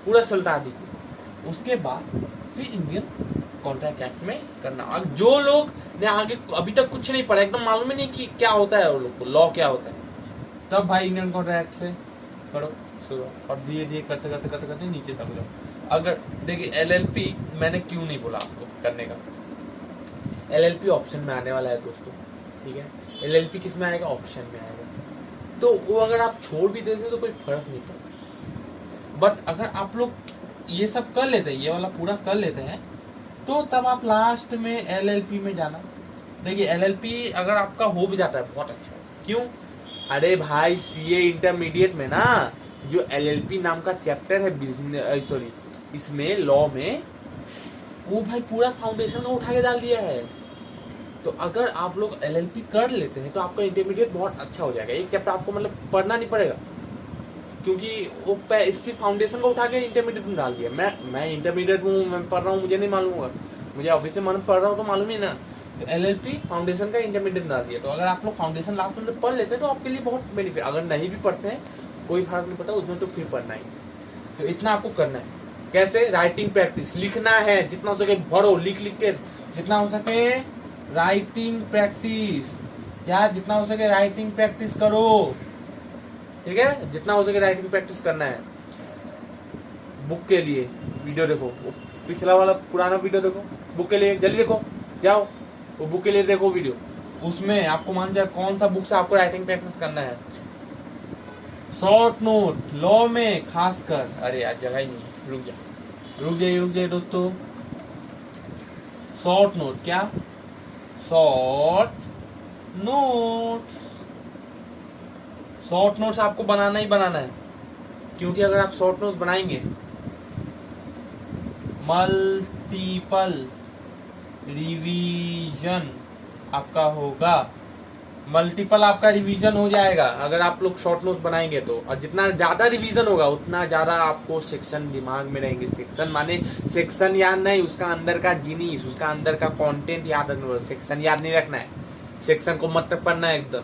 पूरा सुलटा दीजिए। उसके बाद फिर इंडियन कॉन्ट्रैक्ट एक्ट में करना। अब जो लोग ने आगे अभी तक कुछ नहीं पढ़ा, एकदम मालूम ही नहीं कि क्या होता है, वो लोग को लॉ क्या होता है, तब भाई इंडियन कॉन्ट्रैक्ट से करो शुरू, और धीरे धीरे करते नीचे तक जाओ। अगर देखिए LLP मैंने क्यों नहीं बोला आपको करने का, LLP ऑप्शन में आने वाला है दोस्तों, ठीक है, LLP किस में आएगा, ऑप्शन में आएगा, तो वो अगर आप छोड़ भी देते तो कोई फर्क नहीं पड़ता। बट अगर आप लोग ये सब कर लेते हैं, ये वाला पूरा कर लेते हैं, तो तब आप लास्ट में LLP में जाना। देखिए LLP अगर आपका हो भी जाता है बहुत अच्छा, क्यों, अरे भाई CA इंटरमीडिएट में ना जो LLP नाम का चैप्टर है इसमें लॉ में, वो भाई पूरा फाउंडेशन को उठा के डाल दिया है, तो अगर आप लोग LLP कर लेते हैं तो आपका इंटरमीडिएट बहुत अच्छा हो जाएगा। एक चैप्टर आपको मतलब पढ़ना नहीं पड़ेगा, क्योंकि वो इसी फाउंडेशन को उठा के इंटरमीडिएट में डाल दिया। मैं इंटरमीडिएट हूँ, मैं पढ़ रहा हूँ, मुझे नहीं मालूम होगा, मुझे ऑब्वियसली मालूम, पढ़ रहा हूँ तो मालूम ही ना। तो LLP फाउंडेशन का इंटरमीडिएट डाल दिया। तो अगर आप लोग फाउंडेशन लास्ट में पढ़ लेते हैं तो आपके लिए बहुत बेनिफिट। अगर नहीं भी पढ़ते हैं कोई फर्क नहीं पड़ता उसमें, तो फिर पढ़ना ही। तो इतना आपको करना है। कैसे? राइटिंग प्रैक्टिस, लिखना है जितना हो सके, पढ़ो, लिख के जितना हो सके राइटिंग प्रैक्टिस, या जितना हो सके राइटिंग प्रैक्टिस करो, ठीक है? जितना हो सके राइटिंग प्रैक्टिस करना है। बुक के लिए वीडियो देखो, पिछला वाला पुराना वीडियो देखो, बुक के लिए जल्दी देखो, जाओ वो बुक के लिए देखो वीडियो, उसमें आपको मान जाए कौन सा बुक से आपको राइटिंग प्रैक्टिस करना है। शॉर्ट नोट लॉ में खासकर, अरे यार जगह ही नहीं, रुक जाइए दोस्तों। शॉर्ट नोट, क्या शॉर्ट नोट्स आपको बनाना ही बनाना है, क्योंकि अगर आप शॉर्ट नोट्स बनाएंगे मल्टीपल रिवीजन आपका होगा, मल्टीपल आपका रिवीजन हो जाएगा अगर आप लोग शॉर्ट नोट्स बनाएंगे तो। और जितना ज़्यादा रिवीजन होगा उतना ज़्यादा आपको सेक्शन दिमाग में रहेंगे। सेक्शन माने सेक्शन याद नहीं, उसका अंदर का जीनिस, उसका अंदर का कंटेंट याद रखना। सेक्शन याद नहीं रखना है, सेक्शन को मत तक पढ़ना है, एकदम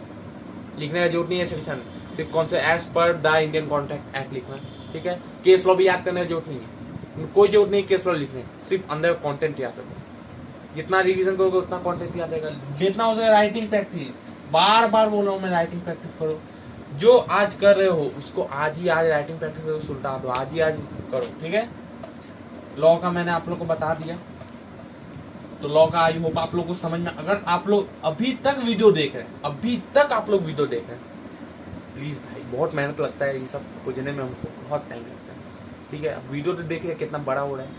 लिखने का जरूरत नहीं है। सेक्शन सिर्फ कौन से as per the Indian contract act लिखना, ठीक है? केस लॉ भी याद करने की जरूरत नहीं है, कोई जरूरत नहीं केस लॉ लिखने, सिर्फ अंदर का कॉन्टेंट याद रखना। जितना रिवीजन करोगे उतना कॉन्टेंट याद रहेगा। जितना हो सके राइटिंग प्रैक्टिस, बार बार बोल रहा हूँ मैं, राइटिंग प्रैक्टिस करो। जो आज कर रहे हो उसको आज ही आज राइटिंग प्रैक्टिस करो, सुलटा दो, आज ही आज करो, ठीक है? लॉ का मैंने आप लोग को बता दिया, तो लॉ का आई होप आप लोग को समझ में। अगर आप लोग अभी तक वीडियो देख रहे हैं, प्लीज भाई, बहुत मेहनत लगता है ये सब खोजने में, हमको बहुत टाइम लगता है, ठीक है? अब वीडियो तो देख रहे कितना बड़ा हो रहा है,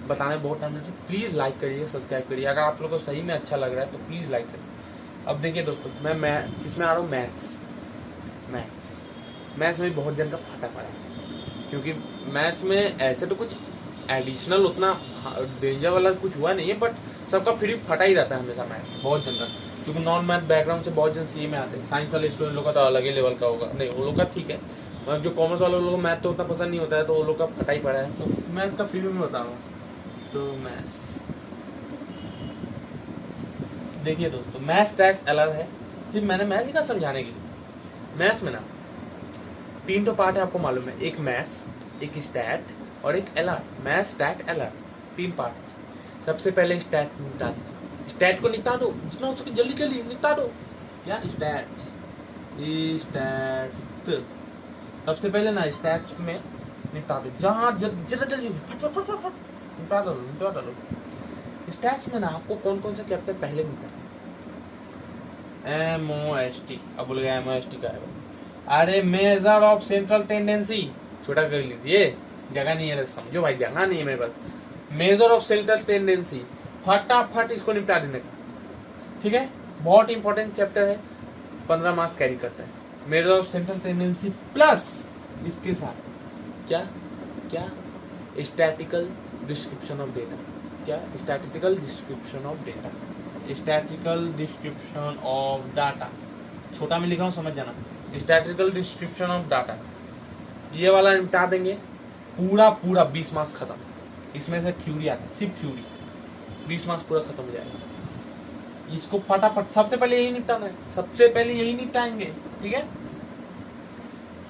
बताने में बहुत टाइम लगता है। प्लीज़ लाइक करिए, सब्सक्राइब करिए। अगर आप लोग को सही में अच्छा लग रहा है तो प्लीज़ लाइक करिए। अब देखिए दोस्तों, मैं किस में आ रहा हूँ? मैथ्स में बहुत जन का फटा पड़ा है, क्योंकि मैथ्स में ऐसे तो कुछ एडिशनल उतना डेंजर वाला कुछ हुआ नहीं है, बट सबका फिर फटा ही रहता है हमेशा मैथ, बहुत जन का। क्योंकि नॉन मैथ बैकग्राउंड से बहुत जन CA में आते हैं। साइंस वाले स्टूडेंट लोग का तो अलग ही लेवल का होगा, नहीं वो लोग का ठीक है, मतलब जो कॉमर्स वाले लोग मैथ तो उतना पसंद नहीं होता है, तो वो लोग का फटा ही पड़ा है। तो मैथ का फिर भी मैं बता रहा हूँ। तो मैथ्स देखिए दोस्तों, मैथ्स टेस्ट अलग है, सिर्फ मैंने मैथ ही का समझाने के लिए। मैथ्स में ना 3 तो पार्ट है, आपको मालूम है, एक मैथ्स, एक स्टैट और एक LR। Maths, stat, LR, 3 part. सबसे पहले स्टैट निपटा दो, स्टैट को निपटा दो, जितना हो सके जल्दी निपटा दो। क्या? स्टैट सबसे पहले ना स्टैट्स में निपटा दो, जहाँ जल्दी फट निपटा दो। स्टैट्स में ना आपको कौन कौन सा चैप्टर पहले निपटा? MOST, अब बोल गया MOST का है। अरे मेजर ऑफ सेंट्रल टेंडेंसी, छोटा कर लीजिए, जगह नहीं है, समझो भाई, जगह नहीं है मेरे पास। मेजर ऑफ सेंट्रल टेंडेंसी, फटाफट इसको निपटा देने का, ठीक है? बहुत इंपॉर्टेंट चैप्टर है, 15 मार्क्स कैरी करता है। Measure of central tendency plus इसके साथ क्या क्या स्टैटिकल डिस्क्रिप्शन ऑफ डेटा। क्या? Statistical description of data, statistical description of data, छोटा में लिखा हूँ, समझ जाना। स्टैटिस्टिकल डिस्क्रिप्शन ऑफ डाटा, ये वाला निपटा देंगे, पूरा 20 मार्क्स खत्म। इसमें से थ्योरी आता है, सिर्फ थ्योरी, 20 मार्क्स पूरा खत्म हो जाएगा। इसको फटाफट सबसे पहले यही निपटाना है, सबसे पहले यही निपटाएंगे, ठीक है?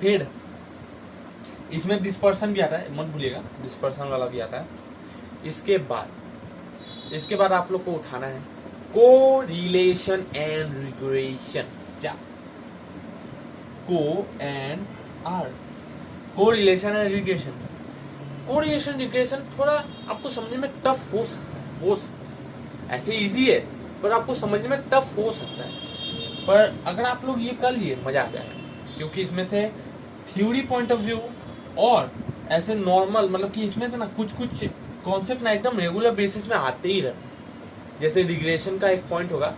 फिर इसमें डिस्पर्सन भी आता है, मत भूलिएगा, डिस्पर्सन वाला भी आता है। इसके बाद आप लोग को उठाना है कोरिलेशन एंड रिग्रेशन। क्या? कोरिलेशन एंड रिग्रेशन थोड़ा आपको समझने में टफ हो सकता है। ऐसे इजी है पर आपको समझने में टफ हो सकता है, पर अगर आप लोग ये कर लिए मजा आ जाएगा, क्योंकि इसमें से थ्योरी पॉइंट ऑफ व्यू और ऐसे नॉर्मल, मतलब कि इसमें से ना कुछ कॉन्सेप्ट ना एकदम रेगुलर बेसिस में आते ही रहते। जैसे रिग्रेशन का एक पॉइंट होगा,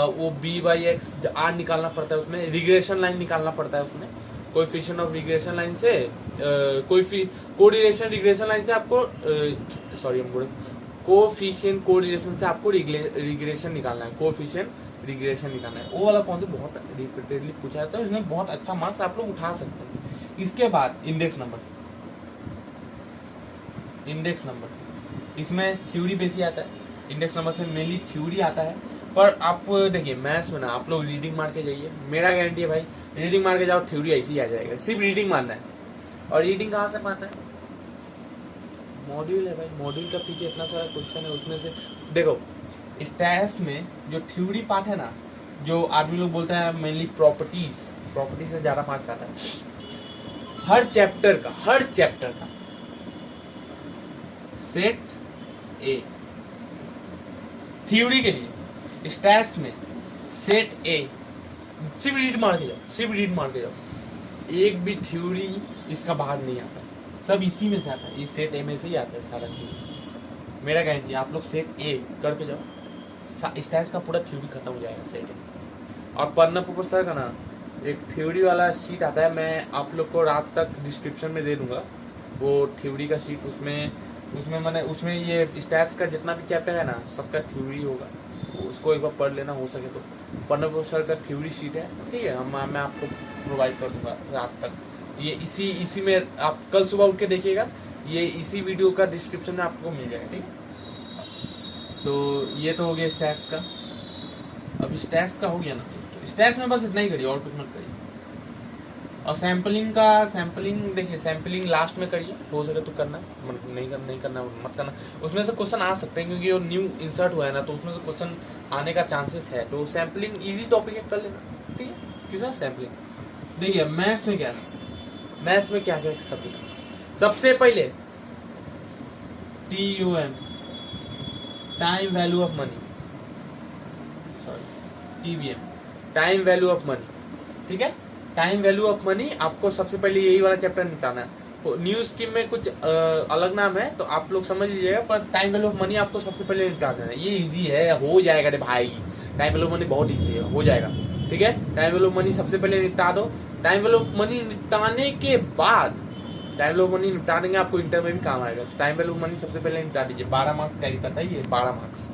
वो B/X R निकालना पड़ता है, उसमें रिग्रेशन लाइन निकालना पड़ता है, उसमें कोएफिशिएंट ऑफ रिग्रेशन लाइन से कोरिलेशन रिग्रेशन लाइन से आपको कोफिशिएंट कोरिलेशन से आपको रिग्रेशन निकालना है, कोफिशिएंट रिग्रेशन निकालना है। वो वाला कौन सा बहुत रिपीटेडली पूछा जाता है, इसमें बहुत अच्छा मार्क्स आप लोग उठा सकते हैं। इसके बाद इंडेक्स नंबर, इंडेक्स नंबर इसमें थ्योरी बेसी आता है, इंडेक्स नंबर से मेनली थ्योरी आता है। पर आप देखिए मैथ्स में ना आप लोग रीडिंग मार के जाइए, मेरा गारंटी है भाई, रीडिंग मार के जाओ थ्योरी ऐसे ही आ जाएगा, सिर्फ रीडिंग मारना है। और रीडिंग कहाँ से मारना है, मॉड्यूल है भाई, मॉड्यूल का पीछे इतना सारा क्वेश्चन है, उसमें से देखो स्टैट्स में जो थ्योरी पार्ट है ना, जो आदमी लोग बोलते हैं मेनली प्रॉपर्टीज से ज़्यादा मार्क्स आता है। हर चैप्टर का सेट ए थ्योरी के लिए, स्टैट्स में सेट ए, सिर्फ रीड मार के जाओ, एक भी थ्योरी इसका बाहर नहीं आता, सब इसी में से आता है, ये सेट ए में से ही आता है सारा थ्योरी। मेरा गारंटी आप लोग सेट ए करके जाओ, स्टैट्स का पूरा थ्योरी खत्म हो जाएगा सेट ए। और पन्ना पुपर सर का ना एक थ्योरी वाला शीट आता है, मैं आप लोग को रात तक डिस्क्रिप्शन में दे दूंगा वो थ्योरी का शीट। उसमें ये स्टैट्स का जितना भी चैप्टर है ना सबका थ्योरी होगा, उसको एक बार पढ़ लेना हो सके तो। पन्ना पुपर सर का थ्योरी शीट है, ठीक है, मैं आपको प्रोवाइड कर दूंगा रात तक। ये इसी में आप कल सुबह उठ के देखिएगा, ये इसी वीडियो का डिस्क्रिप्शन में आपको मिल जाएगा, ठीक। तो ये तो हो गया स्टैट्स का। अब स्टैट्स का हो गया ना, स्टैट्स में बस इतना ही करिए और कुछ मत करिए। और सैम्पलिंग देखिए, सैम्पलिंग लास्ट में करिए, हो सके तो करना, नहीं करना मत करना। उसमें से क्वेश्चन आ सकते हैं क्योंकि वो न्यू इंसर्ट हुआ है ना, तो उसमें से क्वेश्चन आने का चांसेस है। तो सैम्पलिंग इजी टॉपिक है, कर लेना, ठीक है। किसा सैम्पलिंग देखिए, मैथ्स में क्या क्या सब्जेक्ट, सबसे पहले TUM time value of money, TVM time value of money, ठीक है। टाइम वैल्यू ऑफ मनी आपको सबसे पहले यही वाला चैप्टर निकालना है। न्यू स्कीम में कुछ अलग नाम है तो आप लोग समझ लीजिएगा, पर टाइम वैल्यू ऑफ मनी आपको सबसे पहले निकाल देना है। ये इजी है, हो जाएगा रे भाई, टाइम वैल्यू ऑफ मनी बहुत इजी है, हो जाएगा, ठीक है। टाइम वैल्यू ऑफ मनी सबसे पहले निपटा दो। टाइम वैल्यू ऑफ मनी निपटाने के बाद, टाइम वैल्यू ऑफ मनी निपटा देंगे आपको इंटर में भी काम आएगा। तो टाइम वैल्यू ऑफ मनी सबसे पहले निपटा दीजिए, 12 मार्क्स कैरी करता है ये, 12 मार्क्स।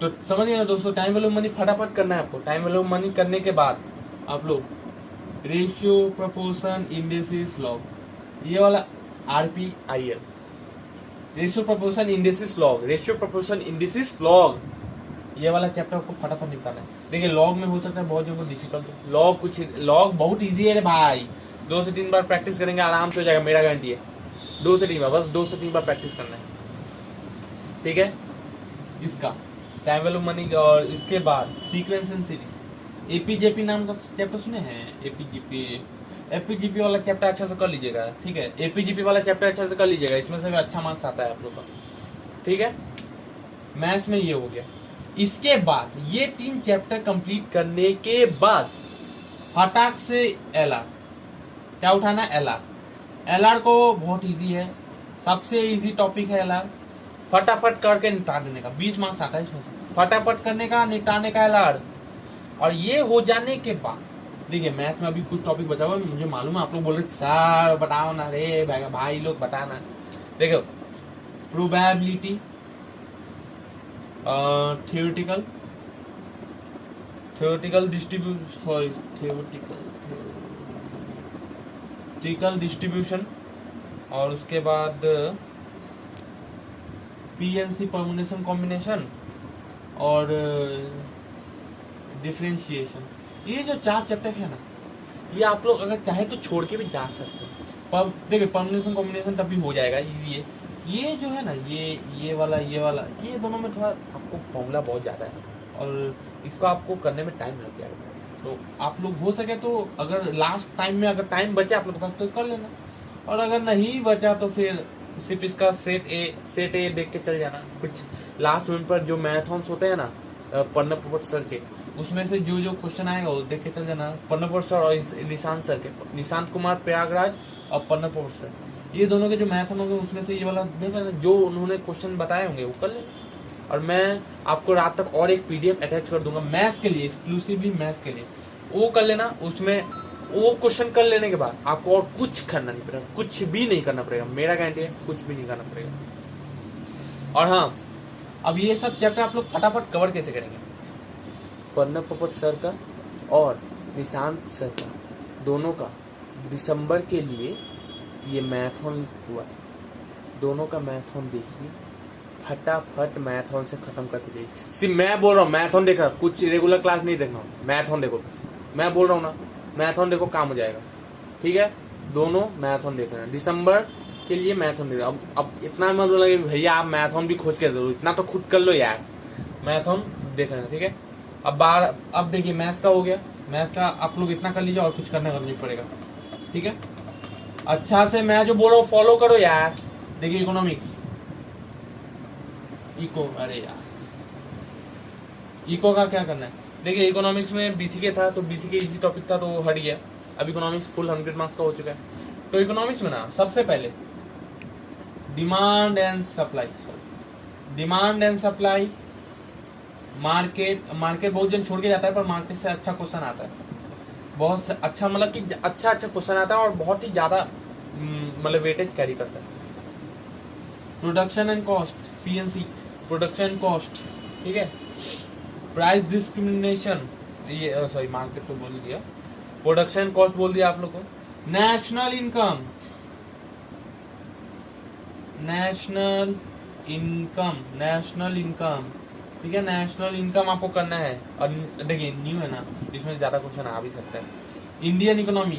तो समझ गए ना दोस्तों, टाइम वैल्यू ऑफ मनी फटाफट करना है आपको। टाइम वैल्यू ऑफ मनी करने के बाद आप लोग रेशियो, प्रोपोर्शन, इंडिसेस, लॉग, ये वाला RPIL, ratio, proportion, indices, log, ये वाला चैप्टर आपको फटाफट निकालना है। देखिए लॉग में हो सकता है बहुत जगह डिफिकल्ट हो, लॉग बहुत इजी है भाई, 2 से 3 बार प्रैक्टिस करेंगे आराम से हो जाएगा, मेरा गारंटी है। 2 से 3 बार, बस 2 से 3 बार प्रैक्टिस करना है, ठीक है। इसका टाइम वैल्यू मनी, और इसके बाद सीक्वेंस एंड सीरीज, APJP नाम का चैप्टर सुने हैं, APGP वाला चैप्टर अच्छा से कर लीजिएगा, ठीक है। APGP वाला चैप्टर अच्छा से कर लीजिएगा, इसमें से भी अच्छा मार्क्स आता है आप लोग का, ठीक है। मैथ्स में ये हो गया। इसके बाद ये 3 चैप्टर कंप्लीट करने के बाद फटाक से LR, क्या उठाना है, LR को बहुत इजी है, सबसे इजी टॉपिक है LR, फटाफट करके निपटा देने का, 20 मार्क्स आता है इसमें से, फटाफट करने का, निपटाने का LR। और ये हो जाने के बाद देखिए मैथ्स में अभी कुछ टॉपिक बचा हुआ है, मुझे मालूम है आप लोग बोल रहे सर बताओ ना रे भाई लोग बताना। देखो प्रोबेबिलिटी, थियोरेटिकल डिस्ट्रीब्यूशन, और उसके बाद PNC परम्यूटेशन कॉम्बिनेशन, और डिफरेंशिएशन। ये जो 4 चैप्टर है ना, ये आप लोग अगर चाहे तो छोड़ के भी जा सकते हैं, पर देखिए परम्यूटेशन कॉम्बिनेशन तब भी हो जाएगा, इजी है। ये जो है ना, ये वाला ये दोनों में थोड़ा आपको फॉर्मूला बहुत ज़्यादा है और इसको आपको करने में टाइम लग जाएगा। तो आप लोग हो सके तो अगर लास्ट टाइम में अगर टाइम बचे आप लोग के पास तो कर लेना, और अगर नहीं बचा तो फिर सिर्फ इसका सेट ए देख के चल जाना। कुछ लास्ट मिनट पर जो मैराथन्स होते हैं ना पन्ना पुपर सर के, उसमें से जो क्वेश्चन आएगा वो देख के चल जाना। पन्ना पुपर सर और निशांत सर के, निशांत कुमार प्रयागराज और पन्ना पुपर सर, ये दोनों के जो मैराथन होंगे उसमें से ये वाला देख लेना, जो उन्होंने क्वेश्चन बताए होंगे वो कर लेना। और मैं आपको रात तक और एक PDF अटैच कर दूंगा मैथ्स के लिए, एक्सक्लूसिवली मैथ्स के लिए, वो कर लेना। उसमें वो क्वेश्चन कर लेने के बाद आपको और कुछ करना नहीं पड़ेगा, कुछ भी नहीं करना पड़ेगा, मेरा गारंटी है कुछ भी नहीं करना पड़ेगा। और हाँ, अब ये सब चैप्टर आप लोग फटाफट कवर कैसे करेंगे? प्रणब पोपट सर का और निशांत सर का दोनों का दिसंबर के लिए ये मैथन हुआ है, दोनों का मैथन देखिए, फटाफट मैथन से खत्म करके जाइए। सिर्फ मैं बोल रहा हूँ मैथन देख रहा, कुछ रेगुलर क्लास नहीं देखना, मैथन देखो बस, मैं बोल रहा हूँ ना, मैथन देखो काम हो जाएगा, ठीक है? दोनों मैथन देख रहे हैं दिसंबर के लिए, मैथन देख रहे हैं। अब इतना मत बोला कि भैया आप मैथन भी खोज के दो, इतना तो खुद कर लो यार, मैथन देख रहे हैं, ठीक है? अब देखिए मैथ्स का हो गया, मैथ्स का आप लोग इतना कर लीजिए और कुछ करना नहीं पड़ेगा, ठीक है? अच्छा से मैं जो बोल रहा हूँ फॉलो करो यार। देखिए इकोनॉमिक्स, इको, अरे यार इको का क्या करना है? देखिए इकोनॉमिक्स में बीसीके था तो बीसीके इजी टॉपिक था तो वो हट गया, अब इकोनॉमिक्स फुल 100 मार्क्स का हो चुका है। तो इकोनॉमिक्स में ना सबसे पहले डिमांड एंड सप्लाई, मार्केट बहुत जन छोड़ के जाता है, पर मार्केट से अच्छा क्वेश्चन आता है, बहुत अच्छा, मतलब कि अच्छा क्वेश्चन आता है और बहुत ही ज़्यादा मतलब वेटेज कैरी करता है। Production and cost, PNC, production and cost, ठीक है? प्राइस डिस्क्रिमिनेशन, ये सॉरी मार्केट को बोल दिया, प्रोडक्शन कॉस्ट बोल दिया आप लोग को। नेशनल इनकम, ठीक है? नेशनल इनकम आपको करना है, और देखिए न्यू है ना, इसमें ज्यादा क्वेश्चन आ भी सकता है। इंडियन इकोनॉमी,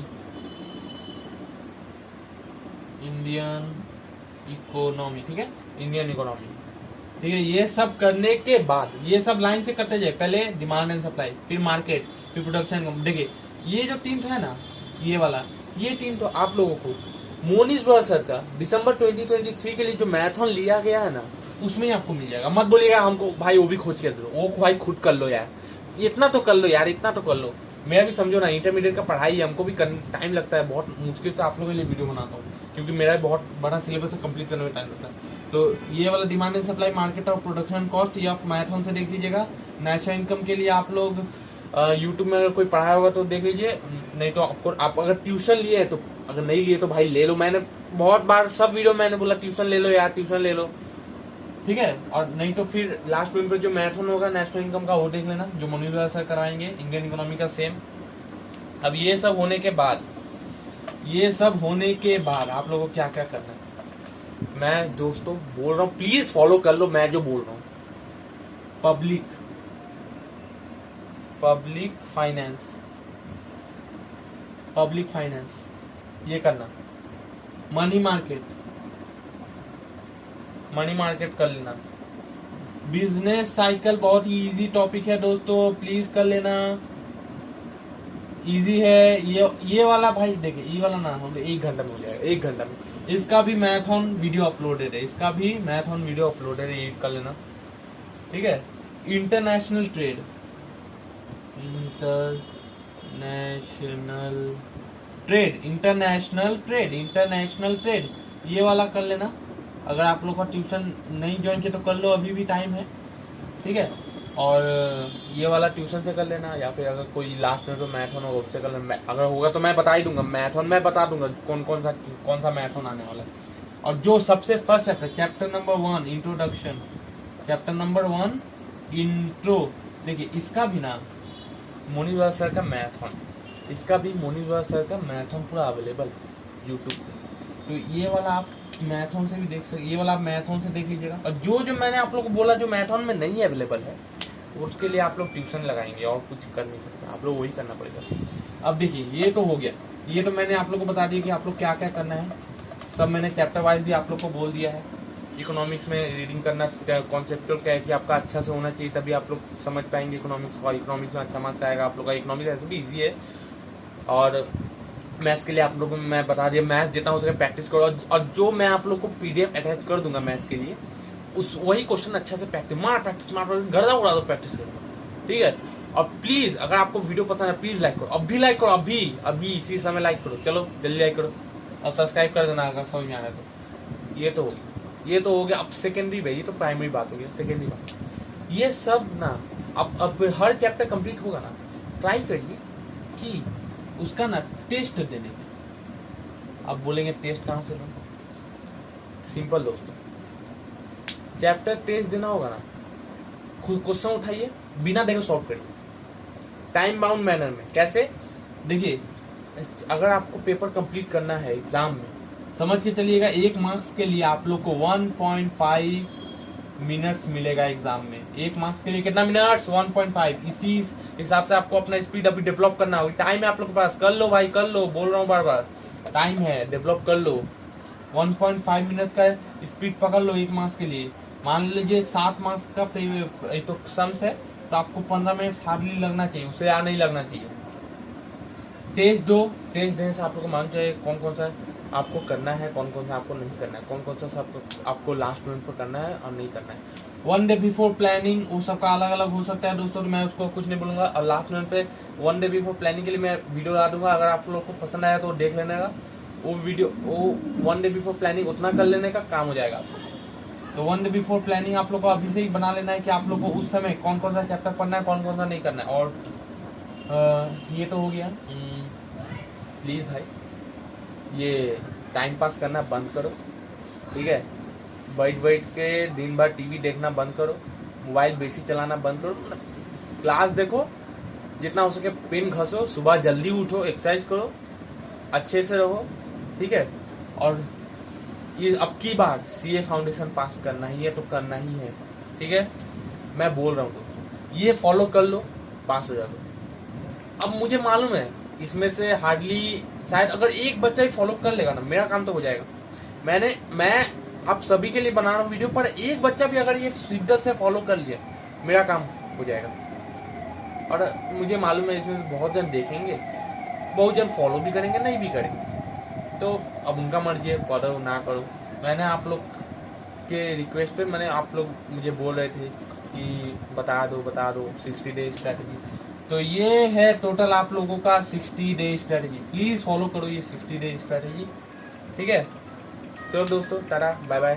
ठीक है? इंडियन इकोनॉमी, ठीक है? ये सब करने के बाद ये सब लाइन से करते जाए, पहले डिमांड एंड सप्लाई, फिर मार्केट, फिर प्रोडक्शन। देखिए ये जो तीन तो है ना, ये वाला, ये तीन तो आप लोगों को मोनीश ब्रदर सर का दिसंबर 2023 के लिए जो मैथन लिया गया है ना, उसमें ही आपको मिल जाएगा। मत बोलिएगा हमको भाई वो भी खोज कर दो, वो भाई खुद कर लो यार, इतना तो कर लो यार, इतना तो कर लो। मेरा भी समझो ना, इंटरमीडिएट का पढ़ाई हमको भी टाइम लगता है, बहुत मुश्किल से आप लोगों के लिए वीडियो बनाता हूँ, क्योंकि मेरा बहुत बड़ा सिलेबस है, कंप्लीट करने में टाइम लगता है। तो ये वाला डिमांड एंड सप्लाई, मार्केट और प्रोडक्शन कॉस्ट, ये आप मैथन से देख लीजिएगा। नेशनल इनकम के लिए आप लोग यूट्यूब में अगर कोई पढ़ाया होगा तो देख लीजिए, नहीं तो आपको, आप अगर ट्यूशन लिए हैं तो, अगर नहीं लिए तो भाई ले लो। मैंने बहुत बार सब वीडियो मैंने बोला ट्यूशन ले लो यार, ट्यूशन ले लो, ठीक है? और नहीं तो फिर लास्ट में जो मैथन होगा नेशनल इनकम का, वो देख लेना, जो मोनीश ब्रदर सर कराएंगे। इंडियन इकोनॉमी का सेम। अब ये सब होने के बाद आप लोगों को क्या क्या करना है, मैं दोस्तों बोल रहा हूँ, प्लीज फॉलो कर लो मैं जो बोल रहा हूँ। पब्लिक फाइनेंस ये करना। मनी मार्केट कर लेना। बिजनेस साइकिल बहुत ही इजी टॉपिक है दोस्तों, प्लीज कर लेना, इजी है। ये वाला भाई देखिए, ये वाला ना हम 1 घंटा में हो जाएगा, 1 घंटा में। इसका भी मैथन वीडियो अपलोडेड है, ये कर लेना, ठीक है? इंटरनेशनल ट्रेड ये वाला कर लेना। अगर आप लोग का ट्यूशन नहीं ज्वाइन किया तो कर लो, अभी भी टाइम है, ठीक है? और ये वाला ट्यूशन से कर लेना, या फिर अगर कोई लास्ट में तो मैथन होगा उससे कर लेना। अगर होगा तो मैं बता ही दूंगा, मैथन मैं बता दूंगा कौन सा मैथन आने वाला है। और जो सबसे first chapter number 1 introduction, chapter number 1 intro, देखिए इसका भी ना मोनीश ब्रदर सर का मैथन, पूरा अवेलेबल यूट्यूब पे। तो ये वाला आप मैथन से भी देख सकते, ये वाला आप मैथन से देख लीजिएगा। और जो मैंने आप लोग को बोला जो मैथन में नहीं अवेलेबल है, उसके लिए आप लोग ट्यूशन लगाएंगे और कुछ कर नहीं सकते, आप लोग वही करना पड़ेगा। अब देखिए ये तो हो गया, ये तो मैंने आप लोग को बता दिया कि आप लोग क्या क्या करना है, सब मैंने चैप्टर वाइज भी आप लोग को बोल दिया है। इकोनॉमिक्स में रीडिंग करना, कॉन्सेप्चुअल क्लैरिटी आपका अच्छा से होना चाहिए, तभी आप लोग समझ पाएंगे इकोनॉमिक्स को। इकोनॉमिक्स में अच्छा मार्क्स आएगा आप लोग का। इकोनॉमिक्स ऐसे भी ईजी है। और मैथ्स के लिए आप लोगों को मैं बता दिया, मैथ्स जितना हो सके प्रैक्टिस करो। और जो मैं आप लोग को PDF अटैच कर दूंगा मैथ्स के लिए, वही क्वेश्चन अच्छा से प्रैक्टिस गर्दा उड़ा दो, प्रैक्टिस करो, ठीक है? और प्लीज अगर आपको वीडियो पसंद है प्लीज लाइक करो, अभी इसी समय लाइक करो, चलो जल्दी लाइक करो और सब्सक्राइब कर देना अगर समझ में आ रहा है तो। ये तो हो गया। अब सेकेंडरी भाई, ये तो प्राइमरी बात हो गई, सेकेंडरी बात ये सब ना। अब हर चैप्टर कंप्लीट होगा ना, ट्राई करिए कि उसका ना टेस्ट देने का। अब बोलेंगे टेस्ट कहाँ से लो? सिंपल दोस्तों, चैप्टर टेस्ट देना होगा ना, खुद क्वेश्चन उठाइए, बिना देखे सॉल्व करिए, टाइम बाउंड मैनर में। कैसे? देखिए, अगर आपको पेपर कंप्लीट करना है एग्जाम में, समझ के चलिएगा 1 मार्क्स के लिए आप लोग को 1.5 मिनट्स मिलेगा एग्जाम में। 1 मार्क्स के लिए कितना मिनट्स? 1.5। इसी हिसाब से आपको अपना स्पीड अभी डेवलप करना होगा। टाइम है आप लोग के पास, कर लो भाई, कर लो, बोल रहा हूँ बार बार, टाइम है, डेवलप कर लो। 1.5 मिनट्स का स्पीड पकड़ लो 1 मार्क्स के लिए। मान लीजिए 7 मार्क्स का तो सम्स है, तो आपको 15 मिनट हार्डली लगना चाहिए, उससे ज़्यादा नहीं लगना चाहिए। टेस्ट दो, टेस्ट देने से आप लोग को मालूम चाहिए कौन कौन सा आपको करना है, कौन कौन सा आपको नहीं करना है, कौन कौन सा आपको लास्ट मिनट पर करना है और नहीं करना है। 1 डे बिफोर प्लानिंग, वो सबका अलग अलग हो सकता है दोस्तों, तो मैं उसको कुछ नहीं बोलूँगा। और लास्ट मिनट पे 1 डे बिफोर प्लानिंग के लिए मैं वीडियो ला दूंगा, अगर आप लोग को पसंद आया तो देख लेने का वो वीडियो। वो 1 डे बिफोर प्लानिंग उतना कर लेने का काम हो जाएगा आप लोग। तो 1 डे बिफोर प्लानिंग आप लोग को अभी से ही बना लेना है कि आप लोग को उस समय कौन कौन सा चैप्टर पढ़ना है, कौन कौन सा नहीं करना है। और ये तो हो गया। प्लीज़ भाई, ये टाइम पास करना बंद करो, ठीक है? बैठ के दिन भर टीवी देखना बंद करो, मोबाइल बेसी चलाना बंद करो, क्लास देखो, जितना हो सके पेन घसो, सुबह जल्दी उठो, एक्सरसाइज करो, अच्छे से रहो, ठीक है? और ये अब की बार सीए फाउंडेशन पास करना ही है तो करना ही है, ठीक है? मैं बोल रहा हूँ दोस्तों, ये फॉलो कर लो, पास हो जाओ। अब मुझे मालूम है इसमें से हार्डली शायद अगर एक बच्चा ही फॉलो कर लेगा ना, मेरा काम तो हो जाएगा। मैं आप सभी के लिए बना रहा हूँ वीडियो, पर एक बच्चा भी अगर ये शिद्दत से फॉलो कर लिया, मेरा काम हो जाएगा। और मुझे मालूम है इसमें से बहुत जन देखेंगे, बहुत जन फॉलो भी करेंगे, नहीं भी करेंगे, तो अब उनका मर्जी है, करो ना करो। मैंने आप लोग के रिक्वेस्ट पे, मैंने आप लोग मुझे बोल रहे थे कि बता दो 60 डे स्ट्रैटेजी, तो ये है टोटल आप लोगों का 60 डे स्ट्रैटेजी। प्लीज़ फॉलो करो ये 60 डे स्ट्रैटेजी, ठीक है? तो दोस्तों टाटा, बाय बाय।